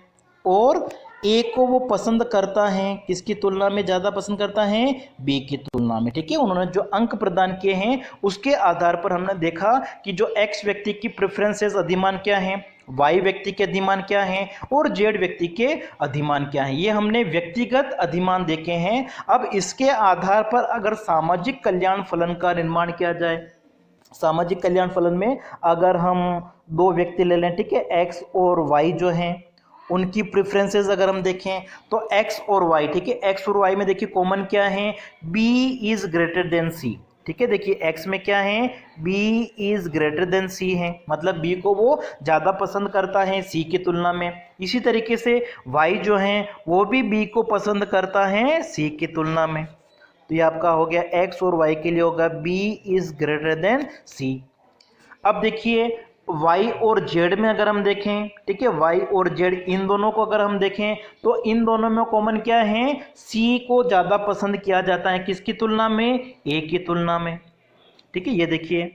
और ए को वो पसंद करता है किसकी तुलना में, ज़्यादा पसंद करता है बी की तुलना में। ठीक है, उन्होंने जो अंक प्रदान किए हैं उसके आधार पर हमने देखा कि जो एक्स व्यक्ति की प्रेफरेंसेस अधिमान क्या है, वाई व्यक्ति के अधिमान क्या हैं, और जेड व्यक्ति के अधिमान क्या हैं, ये हमने व्यक्तिगत अधिमान देखे हैं। अब इसके आधार पर अगर सामाजिक कल्याण फलन का निर्माण किया जाए, सामाजिक कल्याण फलन में अगर हम दो व्यक्ति ले लें, ठीक है, एक्स और वाई जो हैं उनकी प्रेफरेंसेस अगर हम देखें तो एक्स और वाई, ठीक है, एक्स और वाई में देखिए कॉमन क्या है, बी इज ग्रेटर देन सी। ठीक है, देखिए x में क्या है, b is greater than c है, मतलब b को वो ज़्यादा पसंद करता है c की तुलना में। इसी तरीके से y जो है वो भी b को पसंद करता है c की तुलना में। तो ये आपका हो गया x और y के लिए होगा b is greater than c। अब देखिए y और z में अगर हम देखें, ठीक है, y और z इन दोनों को अगर हम देखें तो इन दोनों में कॉमन क्या है, c को ज़्यादा पसंद किया जाता है किसकी तुलना में, a की तुलना में। ठीक है, ये देखिए,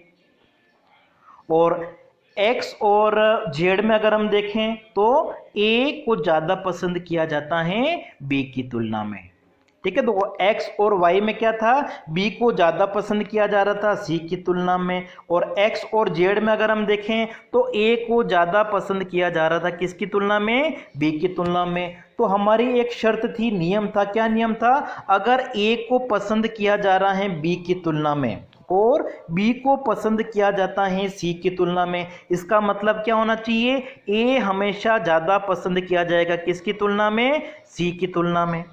और x और z में अगर हम देखें तो a को ज़्यादा पसंद किया जाता है b की तुलना में। ठीक है। तो एक्स और वाई में क्या था, बी को ज़्यादा पसंद किया जा रहा था सी की तुलना में, और एक्स और जेड में अगर हम देखें तो ए को ज़्यादा पसंद किया जा रहा था किसकी तुलना में, बी की तुलना में। तो हमारी एक शर्त थी, नियम था, क्या नियम था, अगर ए को पसंद किया जा रहा है बी की तुलना में और बी को पसंद किया जाता है सी की तुलना में, इसका मतलब क्या होना चाहिए, ए हमेशा ज़्यादा पसंद किया जाएगा किसकी तुलना में, सी की तुलना में।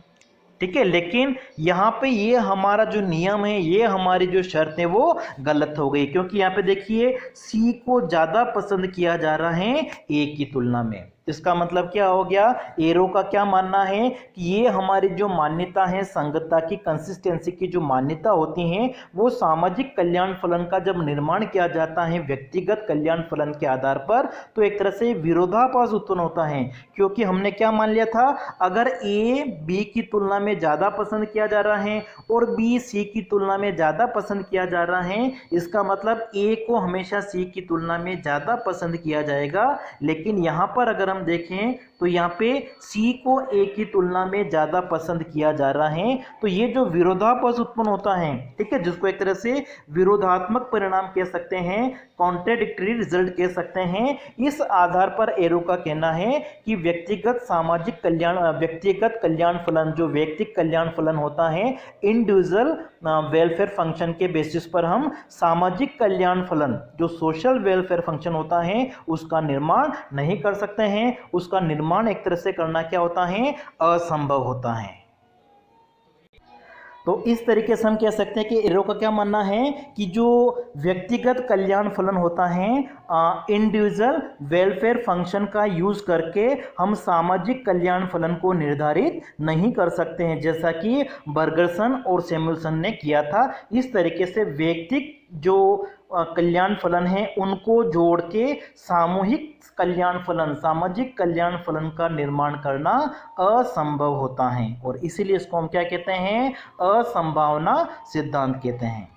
ठीक है, लेकिन यहाँ पे ये हमारा जो नियम है, ये हमारी जो शर्त है वो गलत हो गई, क्योंकि यहाँ पे देखिए सी को ज़्यादा पसंद किया जा रहा है ए की तुलना में। इसका मतलब क्या हो गया, एरो का क्या मानना है कि ये हमारी जो मान्यता है संगतता की, कंसिस्टेंसी की जो मान्यता होती है, वो सामाजिक कल्याण फलन का जब निर्माण किया जाता है व्यक्तिगत कल्याण फलन के आधार पर, तो एक तरह से विरोधाभास उत्पन्न होता है। क्योंकि हमने क्या मान लिया था, अगर ए बी की तुलना में ज़्यादा पसंद किया जा रहा है और बी सी की तुलना में ज़्यादा पसंद किया जा रहा है, इसका मतलब ए को हमेशा सी की तुलना में ज़्यादा पसंद किया जाएगा। लेकिन यहाँ पर अगर हम देखें तो यहाँ पे सी को ए की तुलना में ज़्यादा पसंद किया जा रहा है, तो ये जो विरोधाभास उत्पन्न होता है, ठीक है, जिसको एक तरह से विरोधात्मक परिणाम कह सकते हैं, कॉन्ट्राडिक्टरी रिजल्ट कह सकते हैं, इस आधार पर एरो का कहना है कि व्यक्तिगत कल्याण फलन, जो व्यक्तिगत कल्याण फलन होता है, इंडिविजुअल वेलफेयर फंक्शन के बेसिस पर हम सामाजिक कल्याण फलन, जो सोशल वेलफेयर फंक्शन होता है, उसका निर्माण नहीं कर सकते हैं। उसका निर्माण एक तरह से करना क्या होता है, असंभव होता है। तो इस तरीके से हम कह सकते हैं कि एरो का क्या मानना है कि जो व्यक्तिगत कल्याण फलन होता है, इंडिविजुअल वेलफेयर फंक्शन का यूज करके हम सामाजिक कल्याण फलन को निर्धारित नहीं कर सकते हैं, जैसा कि बर्गरसन और सैमुअलसन ने किया था। इस तरीके से व्यक्तिगत जो कल्याण फलन है उनको जोड़ के सामूहिक कल्याण फलन, सामाजिक कल्याण फलन का निर्माण करना असंभव होता है, और इसीलिए इसको हम क्या कहते हैं, असंभावना सिद्धांत कहते हैं।